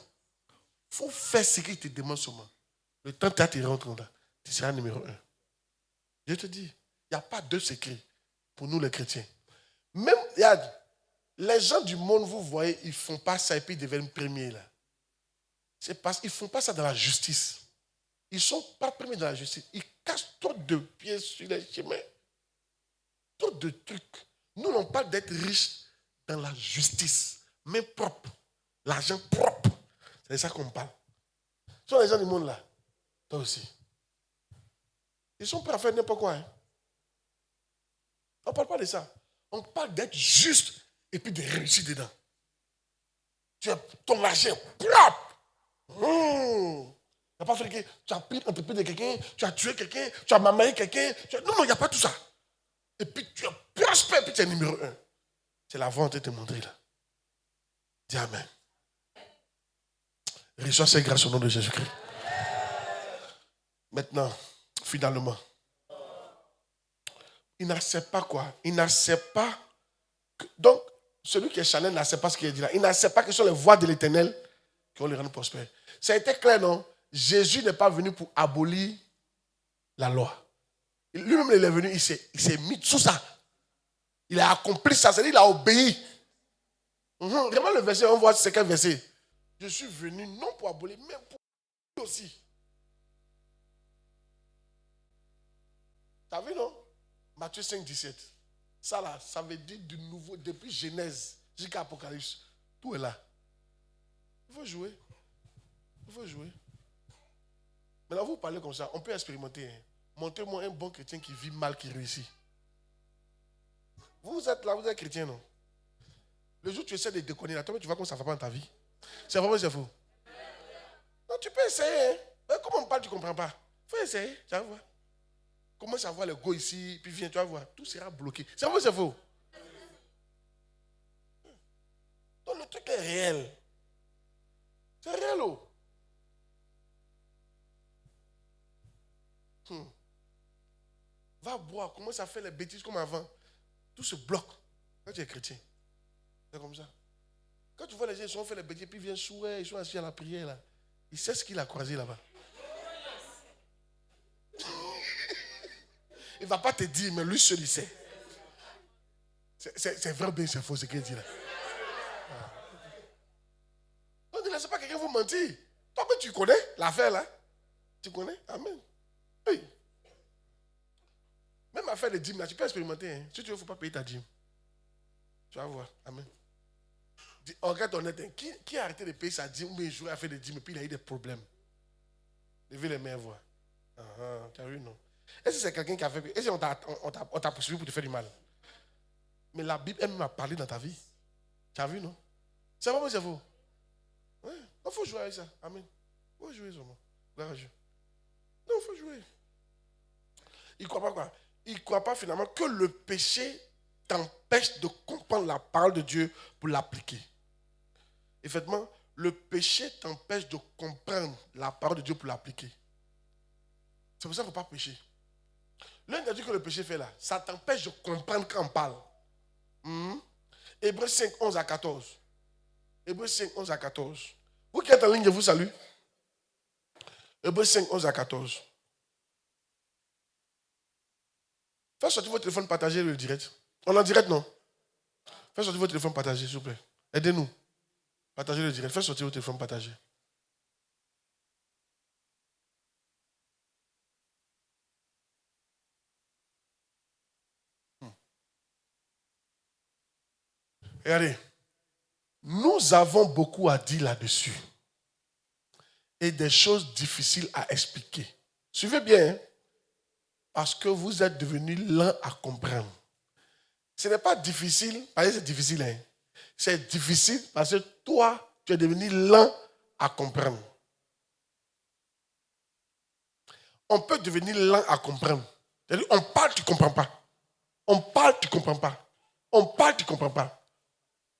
Il faut faire ce qu'il te demande seulement. Le temps que tu rentres là, tu seras numéro 1. Je te dis, il n'y a pas deux secrets pour nous les chrétiens. Même, les gens du monde, vous voyez, ils ne font pas ça et puis ils deviennent premiers là. C'est parce qu'ils ne font pas ça dans la justice. Ils ne sont pas premiers dans la justice. Ils cassent trop de pieds sur les chemins. Trop de trucs. Nous, on parle d'être riches dans la justice, mais propre. L'argent propre. C'est de ça qu'on parle. Ce sont les gens du monde là. Toi aussi. Ils sont prêts à faire n'importe quoi. Hein. On ne parle pas de ça. On parle d'être juste et puis de réussir dedans. Tu as ton argent propre. Tu n'as pas fait tu as pris l'entreprise de quelqu'un, tu as tué quelqu'un, tu as mamaillé quelqu'un. Non, il n'y a pas tout ça. Et puis tu es prospère et puis tu es numéro 1. C'est la vente de te montrer là. Dis amen. Reçois ces grâces au nom de Jésus-Christ. Maintenant, finalement, il n'accepte pas quoi? Il n'accepte pas. Donc, celui qui est Chanel n'accepte pas ce qu'il a dit là. Il n'accepte pas que ce sont les voies de l'Éternel qui vont les rendre prospères. Ça a été clair, non? Jésus n'est pas venu pour abolir la loi. Lui-même, il est venu, il s'est mis sous ça. Il a accompli ça, c'est-à-dire qu'il a obéi. Vraiment, le verset, on voit c'est quel verset. Je suis venu non pour abolir, mais pour lui aussi. T'as vu, non? Matthieu 5, 17. Ça là, ça veut dire du nouveau, depuis Genèse jusqu'à Apocalypse. Tout est là. Il faut jouer. Il faut jouer. Maintenant, vous parlez comme ça, on peut expérimenter. Hein. Montrez-moi un bon chrétien qui vit mal, qui réussit. Vous êtes là, vous êtes chrétien, non? Le jour où tu essaies de déconner, là, toi, tu vois comment ça ne va pas dans ta vie. C'est vrai ou c'est faux? Non, tu peux essayer. Hein. Mais comment on parle, tu ne comprends pas. Il faut essayer, tu vas voir. Commence à voir le go ici, puis viens, tu vas voir. Tout sera bloqué. C'est vrai ou c'est faux? Donc le truc est réel. C'est réel, oh. Va boire, commence à faire les bêtises comme avant. Tout se bloque. Quand tu es chrétien, c'est comme ça. Quand tu vois les gens, ils sont fait les bêtises, puis ils viennent sourire, ils sont assis à la prière là. Il sait ce qu'il a croisé là-bas. Il ne va pas te dire, mais lui seul il sait. C'est vrai ou bien c'est faux ce qu'il dit là. Donc ne laissez pas quelqu'un vous mentir. Toi, tu connais l'affaire là. Tu connais? Amen. Oui. Même affaire de dîme là, tu peux expérimenter. Hein. Si tu veux, il ne faut pas payer ta dîme. Tu vas voir. Amen. Regarde honnête, hein. Qui a arrêté de payer sa dîme ou un jour a fait des dîmes et puis il a eu des problèmes? Levez les mains, voir. Tu as vu, non? Est-ce que c'est quelqu'un qui a fait... Est-ce qu'on t'a poursuivi pour te faire du mal? Mais la Bible, elle m'a parlé dans ta vie. Tu as vu, non? C'est vrai ou c'est faux? Ouais. Il faut jouer avec ça. Amen. Il faut jouer seulement. Gloire à Dieu. Non, il faut jouer. Il ne croit pas quoi? Il ne croit pas finalement que le péché t'empêche de comprendre la parole de Dieu pour l'appliquer. Effectivement, le péché t'empêche de comprendre la parole de Dieu pour l'appliquer. C'est pour ça qu'il ne faut pas pécher. L'un des trucs que le péché fait là, ça t'empêche de comprendre quand on parle. Hébreux 5, 11 à 14. Hébreux 5, 11 à 14. Vous qui êtes en ligne, je vous salue. Hébreux 5, 11 à 14. Faites sortir votre téléphone, partagez le direct. On est en direct, non? Faites sortir votre téléphone, partagez, s'il vous plaît. Aidez-nous. Partagez le direct. Faites sortir votre téléphone, partagez. Regardez. Nous avons beaucoup à dire là-dessus. Et des choses difficiles à expliquer. Suivez bien, hein? Parce que vous êtes devenus lents à comprendre. Ce n'est pas difficile, parce que c'est difficile. Hein? C'est difficile parce que toi, tu es devenu lent à comprendre. On peut devenir lent à comprendre. C'est-à-dire, on parle, tu ne comprends pas. On parle, tu ne comprends pas. On parle, tu ne comprends pas.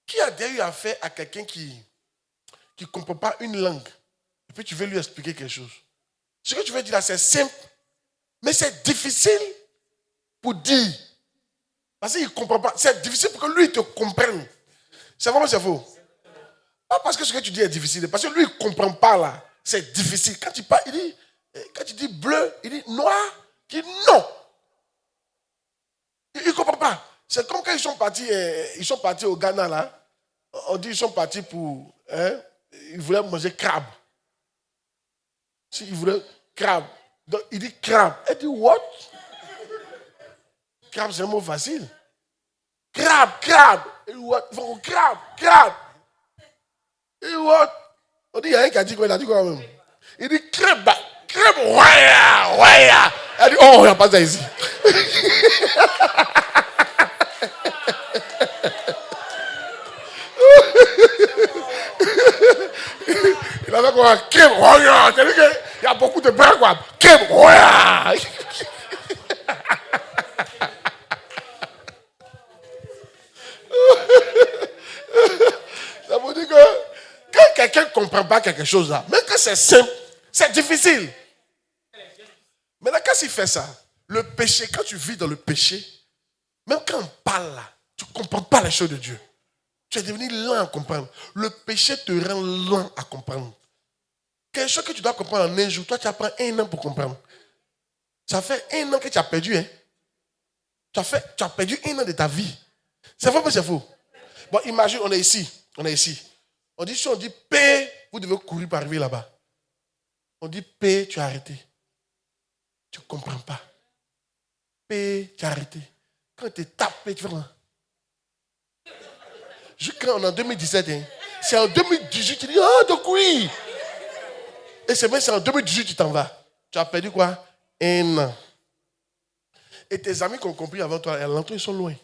Qui a déjà eu affaire à quelqu'un qui ne comprend pas une langue et puis tu veux lui expliquer quelque chose? Ce que tu veux dire là, c'est simple, mais c'est difficile pour dire. Parce qu'il ne comprend pas. C'est difficile pour que lui te comprenne. C'est vrai ou c'est faux? Pas parce que ce que tu dis est difficile, parce que lui, il ne comprend pas là. C'est difficile. Quand tu parles, quand tu dis bleu, il dit noir, il dit non. Il ne comprend pas. C'est comme quand ils sont partis au Ghana là. On dit qu'ils sont partis pour... ils voulaient manger crabe. Ils voulaient crabe. Donc il dit crabe. Elle dit what? Crabe, c'est un mot facile. Crabe. Et what? Crabe. Et what? On dit, il y a un qui a dit quoi? Il a dit quoi même? Il dit crêpe, ouais. Elle dit, oh, il n'y a pas ça ici. Il avait quoi? Crêpe, ouais. C'est-à-dire qu'il y a beaucoup de bras, quoi. Crêpe, ouais. Ça veut dire que quand quelqu'un ne comprend pas quelque chose là, même quand c'est simple, c'est difficile. Maintenant, quand il fait ça, le péché, quand tu vis dans le péché, même quand on parle là, tu ne comprends pas les choses de Dieu. Tu es devenu lent à comprendre. Le péché te rend lent à comprendre. Quelque chose que tu dois comprendre en un jour, toi tu apprends 1 an pour comprendre. Ça fait 1 an que tu as perdu. Hein? Tu as perdu 1 an de ta vie. C'est vrai ou c'est faux? Bon, imagine, on est ici. On dit, si on dit P, vous devez courir pour arriver là-bas. On dit P, tu as arrêté. Tu ne comprends pas. P, tu as arrêté. Quand tu tapes, tu fais quoi? Quand on est en 2017, hein, c'est en 2018, tu dis, ah, donc oui. Et c'est même en 2018, tu t'en vas. Tu as perdu quoi? 1 an. Et tes amis qui ont compris avant toi, ils sont loin.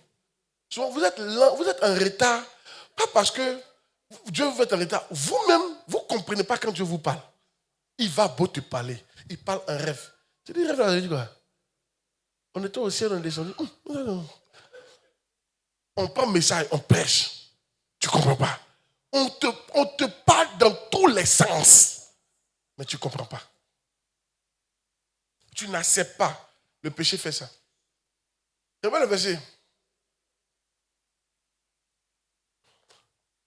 Souvent, vous êtes lent, vous êtes en retard. Pas parce que Dieu vous est en retard. Vous-même, vous ne comprenez pas quand Dieu vous parle. Il va beau te parler. Il parle en rêve. Tu dis, rêve, là, quoi? On était au ciel, on est descendu. On prend un message, on prêche. Tu ne comprends pas. On te parle dans tous les sens. Mais tu ne comprends pas. Tu n'acceptes pas. Le péché fait ça. C'est pas le verset.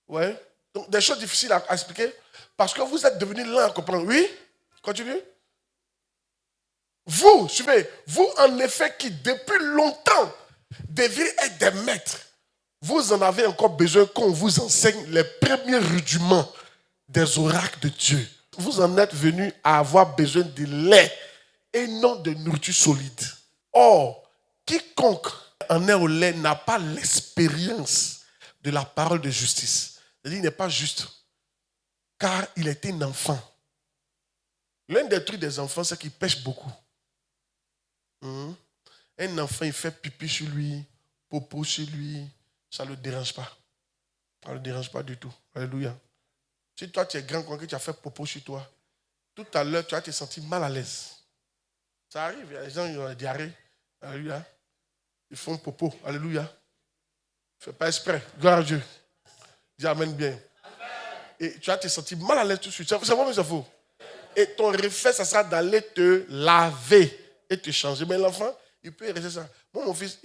Ouais. Donc, des choses difficiles à expliquer. Parce que vous êtes devenus lents à comprendre. Oui? Continue. Vous, suivez. Vous, en effet, qui depuis longtemps deviez être des maîtres. Vous en avez encore besoin qu'on vous enseigne les premiers rudiments des oracles de Dieu. Vous en êtes venus à avoir besoin de lait et non de nourriture solide. Or, quiconque en est au lait n'a pas l'expérience de la parole de justice. C'est-à-dire, il n'est pas juste, car il était un enfant. L'un des trucs des enfants, c'est qu'ils pêchent beaucoup. Un enfant, il fait pipi sur lui, popo sur lui, ça ne le dérange pas. Ça ne le dérange pas du tout. Alléluia. Si toi, tu es grand, quand tu as fait popo sur toi, tout à l'heure, tu vas te sentir mal à l'aise. Ça arrive, il y a des gens qui ont la diarrhée. Alléluia. Ils font popo. Alléluia. Ne fais pas exprès. Gloire à Dieu. Dis amen bien. Et tu vas te sentir mal à l'aise tout de suite. C'est vrai, mais c'est faux. Et ton réflexe, ça sera d'aller te laver et te changer. Mais l'enfant, il peut rester ça. Moi, mon fils,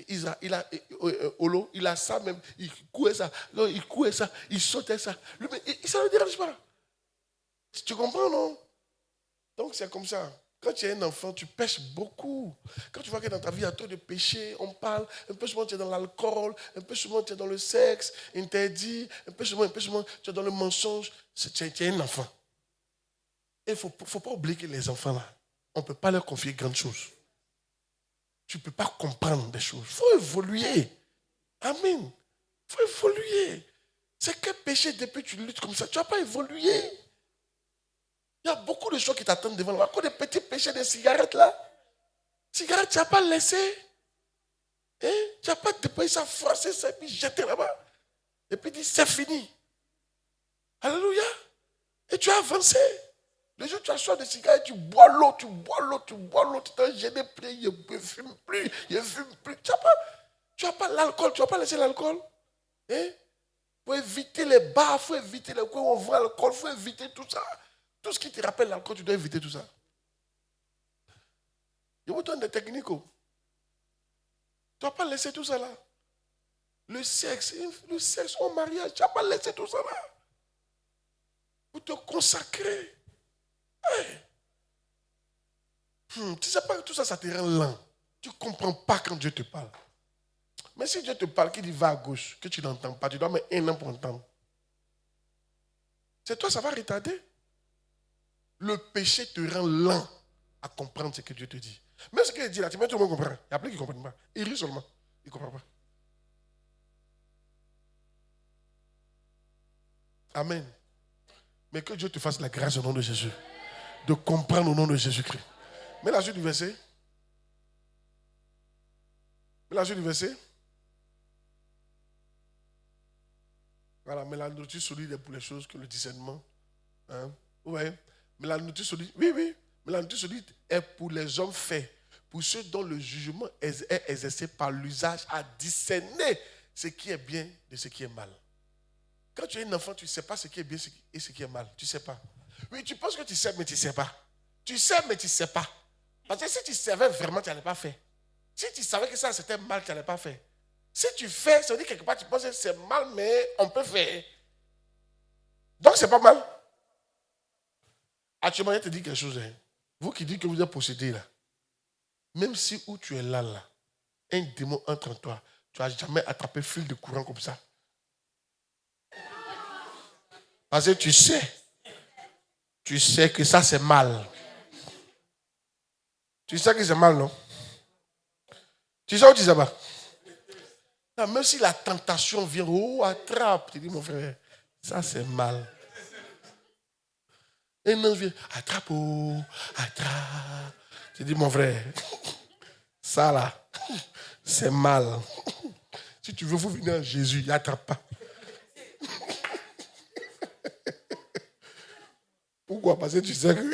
Olo, il a ça même. Il couait ça. Il sautait ça. Lui, mais ça ne le dérange pas. Tu comprends, non? Donc, c'est comme ça. Quand tu es un enfant, tu pêches beaucoup. Quand tu vois que dans ta vie, il y a trop de péchés, on parle, un peu souvent tu es dans l'alcool, un peu souvent tu es dans le sexe interdit, un peu souvent tu es dans le mensonge. Tu es un enfant. Et il ne faut pas oublier que les enfants, là, on ne peut pas leur confier grandes choses. Tu ne peux pas comprendre des choses. Il faut évoluer. Amen. Il faut évoluer. C'est quel péché depuis que tu luttes comme ça, tu ne vas pas évoluer. Il y a beaucoup de choses qui t'attendent devant. Encore des petits péchés de cigarettes là. Cigarettes, tu n'as pas laissé. Hein? Tu n'as pas déployé ça, froissé ça, et puis jeté là-bas. Et puis dit, c'est fini. Alléluia. Et tu as avancé. Le jour où tu as soif de cigarettes, tu bois l'eau. Tu t'es gêné plus, il ne fume plus, il ne fume plus. Tu n'as pas l'alcool, tu ne vas pas laisser l'alcool. Hein? Il faut éviter les bars, il faut éviter les coins où on voit l'alcool, il faut éviter tout ça. Tout ce qui te rappelle l'alcool, tu dois éviter tout ça. Je vous donne des techniques. Tu ne vas pas laisser tout ça là. Le sexe au mariage, tu ne vas pas laisser tout ça là. Pour te consacrer. Hey. Tu ne sais pas que tout ça, ça te rend lent. Tu ne comprends pas quand Dieu te parle. Mais si Dieu te parle, qu'il dit va à gauche, que tu n'entends pas, tu dois mettre 1 an pour entendre. C'est toi, ça va retarder. Le péché te rend lent à comprendre ce que Dieu te dit. Mais ce qu'il dit là, tu mets tout le monde comprend. Il y a plein qui ne comprennent pas. Il rit seulement. Il ne comprend pas. Amen. Mais que Dieu te fasse la grâce au nom de Jésus. De comprendre au nom de Jésus-Christ. Mais la suite du verset. Voilà, mais la nourriture solide est pour les choses que le discernement. Hein? Ouais. Mais la nourriture solide, oui. Mais la nourriture solide est pour les hommes faits. Pour ceux dont le jugement est exercé par l'usage à discerner ce qui est bien de ce qui est mal. Quand tu es un enfant, tu ne sais pas ce qui est bien et ce qui est mal. Tu ne sais pas. Oui, tu penses que tu sais, mais tu ne sais pas. Tu sais, mais tu ne sais pas. Parce que si tu savais vraiment, tu n'allais pas faire. Si tu savais que ça c'était mal, tu n'allais pas faire. Si tu fais, ça veut dire quelque part, tu penses que c'est mal, mais on peut faire. Donc, c'est pas mal. Actuellement, je te dis quelque chose. Hein. Vous qui dites que vous êtes possédé là, même si où tu es là, un démon entre en toi, tu n'as jamais attrapé fil de courant comme ça. Parce que tu sais que ça c'est mal. Tu sais que c'est mal, non? Tu sais où tu sais pas? Non, même si la tentation vient, attrape. Tu dis, mon frère, ça c'est mal. Et non, vient, attrape, attrape. Tu dis, mon frère, ça là, c'est mal. Si tu veux, vous venir en Jésus, il n'attrape pas. Pourquoi? Parce que tu sais que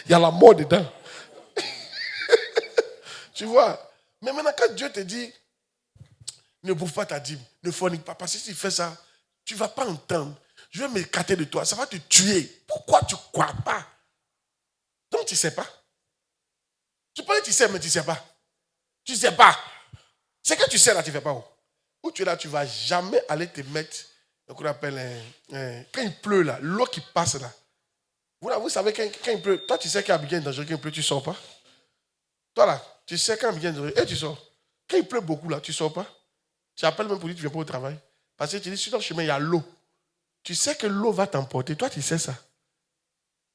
il y a la mort dedans. Tu vois? Mais maintenant, quand Dieu te dit, ne bouffe pas ta dîme, ne fornique pas, parce que si tu fais ça, tu ne vas pas entendre. Je vais m'écarter de toi, ça va te tuer. Pourquoi tu ne crois pas? Donc tu ne sais pas. Tu peux dire tu sais, mais tu ne sais pas. Tu ne sais pas. C'est que tu sais là, tu ne fais pas. Où tu es là, tu ne vas jamais aller te mettre, ce qu'on appelle, quand il pleut là, l'eau qui passe là. Vous savez, quand il pleut, toi tu sais qu'Abidjan est dangereux, quand il pleut, tu ne sors pas. Toi là, tu sais quand Abidjan est dangereux, et tu sors. Quand il pleut beaucoup là, tu ne sors pas. Tu appelles même pour dire que tu ne viens pas au travail. Parce que tu dis, sur ton chemin, il y a l'eau. Tu sais que l'eau va t'emporter. Toi, tu sais ça.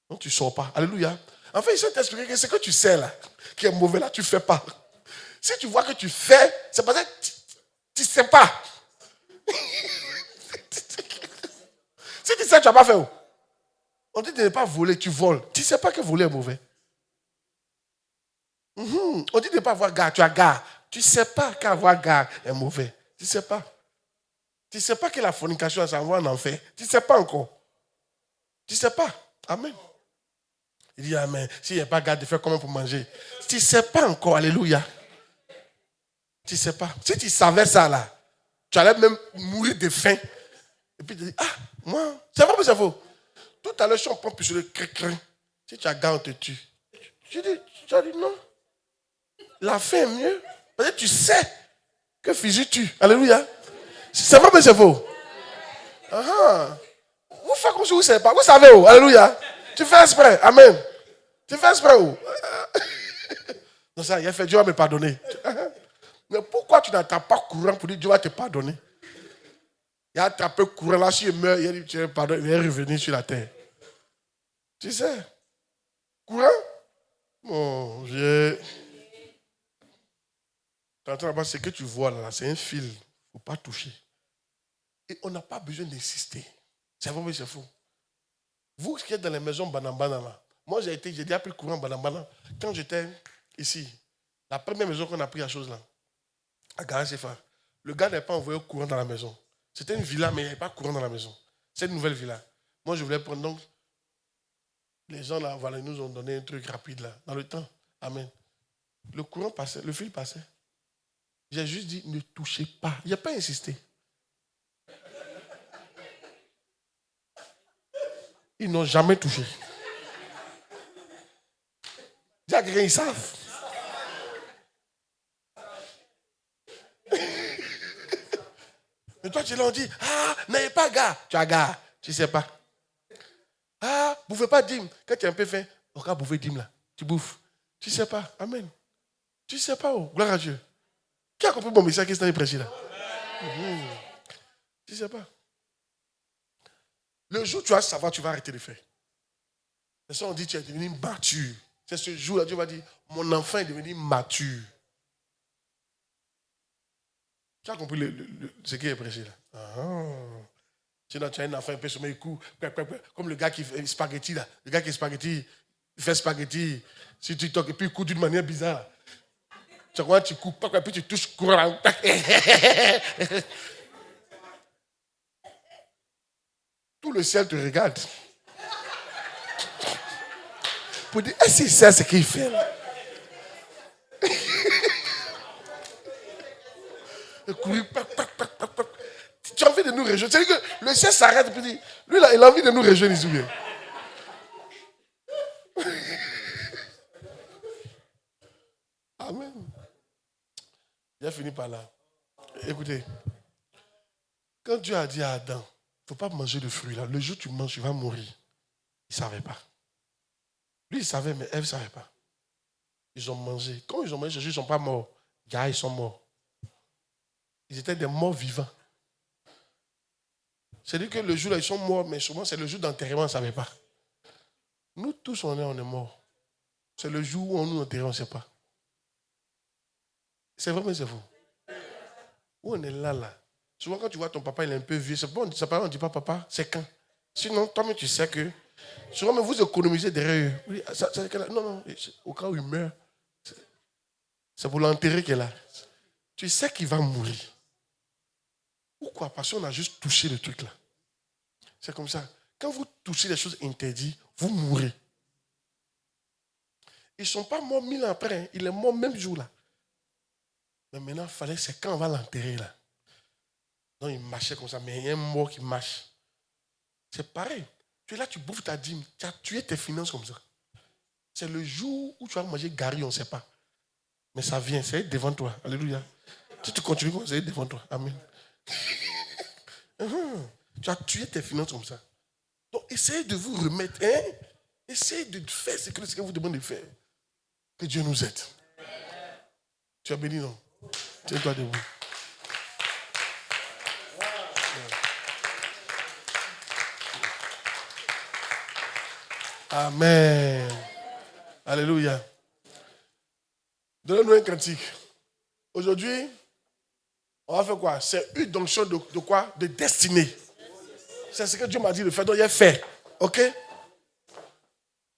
Donc, tu ne sors pas. Alléluia. En fait, ils sont t'expliquer que ce que tu sais là, qui est mauvais là, tu ne fais pas. Si tu vois que tu fais, c'est parce que tu ne sais pas. Si tu sais, tu n'as pas fait. On dit de ne pas voler, tu voles. Tu ne sais pas que voler est mauvais. On dit de ne pas avoir garde. Tu as garde. Tu ne sais pas qu'avoir garde est mauvais. Tu ne sais pas. Tu ne sais pas que la fornication, ça envoie en enfer. Tu ne sais pas encore. Tu ne sais pas. Amen. Il dit Amen. S'il n'y a pas garde, de faire comment pour manger. Tu ne sais pas encore. Alléluia. Tu ne sais pas. Si tu savais ça là, tu allais même mourir de faim. Et puis tu dis, moi, c'est vrai ou c'est faux? Tout à l'heure, je suis en pompe sur le crin. Si tu as garde, on te tue. Tu as dit non. La faim est mieux. Parce que tu sais que physique tue. Alléluia. C'est vrai ou c'est faux? Vous faites comme si vous ne savez pas. Vous savez où? Alléluia. Tu fais exprès. Amen. Tu fais exprès où? Non, ça, il a fait, Dieu va me pardonner. Mais pourquoi tu n'attrapes pas courant pour dire Dieu va te pardonner? Il a attrapé courant là, s'il meurt, il a dit Dieu pardonne, il est revenu sur la terre. Tu sais? Courant? Mon Dieu. Là-bas, ce que tu vois là, c'est un fil. Il ne faut pas toucher. Et on n'a pas besoin d'insister. C'est vrai, mais c'est faux. Vous qui êtes dans les maisons Banambana là, moi j'ai déjà pris courant Banambana quand j'étais ici. La première maison qu'on a pris à chose là, à Garasefa, le gars n'avait pas envoyé courant dans la maison. C'était une villa, mais il n'y avait pas courant dans la maison. C'est une nouvelle villa. Moi je voulais prendre donc. Les gens là, voilà, ils nous ont donné un truc rapide là, dans le temps. Amen. Le courant passait, le fil passait. J'ai juste dit, ne touchez pas. Il n'y a pas insisté. Ils n'ont jamais touché. Dis à quelqu'un, ils savent. Mais toi, tu l'as dit, n'ayez pas gars. Tu as gars, tu ne sais pas. Vous ne pouvez pas dîme. Quand tu es un peu faim, on va bouffer dîme là. Tu bouffes. Tu ne sais pas. Amen. Tu ne sais pas. Oh. Gloire à Dieu. Qui a compris mon message qui est dans les prêchés là? Tu ne sais pas. Le jour où tu vas savoir, tu vas arrêter de faire. C'est ça, on dit tu es devenu mature. C'est ce jour-là, Dieu va dire, mon enfant est devenu mature. Tu as compris ce qui est prêché là? Sinon, tu as un enfant un peu sur mes coups, comme le gars qui fait spaghetti là. Le gars qui fait spaghetti, il fait spaghetti sur TikTok et puis il coupe d'une manière bizarre. Tu vois, tu coupes, puis tu touches courant. Tout le ciel te regarde. Pour dire, est-ce qu'il sait ce qu'il fait là? Tu as envie de nous rejoindre. C'est-à-dire que le ciel s'arrête et puis dit, lui là, il a envie de nous rejoindre ici. Amen. J'ai fini par là. Écoutez, quand Dieu a dit à Adam, il ne faut pas manger de fruits là. Le jour où tu manges, tu vas mourir. Il ne savait pas. Lui, il savait, mais Ève ne savait pas. Ils ont mangé. Quand ils ont mangé, ils ne sont pas morts. Ils sont morts. Ils étaient des morts vivants. C'est-à-dire que le jour là, ils sont morts, mais souvent c'est le jour d'enterrement, on ne savait pas. Nous tous, on est morts. C'est le jour où on nous enterre, on ne sait pas. C'est vrai, mais c'est faux. Où on est là. Souvent, quand tu vois ton papa, il est un peu vieux, c'est bon, on ne dit pas papa, c'est quand. Sinon, toi-même, tu sais que. Souvent, vous économisez derrière eux. Oui, non, au cas où il meurt, c'est pour l'enterrer qu'elle est là. Tu sais qu'il va mourir. Pourquoi? Parce qu'on a juste touché le truc là. C'est comme ça. Quand vous touchez les choses interdites, vous mourrez. Ils ne sont pas morts 1000 ans après. Hein. Il est mort même jour là. Mais maintenant, c'est quand on va l'enterrer là. Donc il marchait comme ça, mais il y a un mort qui marche. C'est pareil. Tu es là, tu bouffes ta dîme. Tu as tué tes finances comme ça. C'est le jour où tu vas manger gari, on ne sait pas. Mais ça vient, c'est devant toi. Alléluia. Si tu continues comme ça, c'est devant toi. Amen. Tu as tué tes finances comme ça. Donc essayez de vous remettre. Essayez de faire ce que vous demandez de faire. Que Dieu nous aide. Tu as béni, non? Tiens-toi debout. Amen. Alléluia. Donnez-nous un cantique. Aujourd'hui, on va faire quoi? C'est une donction de quoi? De destinée. C'est ce que Dieu m'a dit de faire, donc il a fait. Ok? Il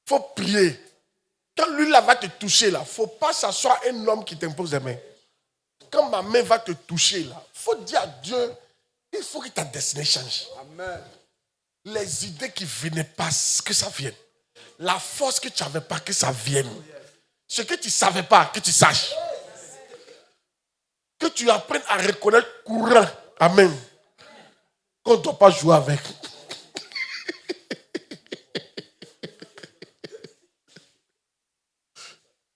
faut prier. Quand lui là va te toucher là, il ne faut pas que ce soit un homme qui t'impose les mains. Quand ma main va te toucher là, il faut dire à Dieu, il faut que ta destinée change. Amen. Les idées qui ne venaient pas, que ça vienne. La force que tu n'avais pas, que ça vienne. Ce que tu ne savais pas, que tu saches. Que tu apprennes à reconnaître courant. Amen. Qu'on ne doit pas jouer avec.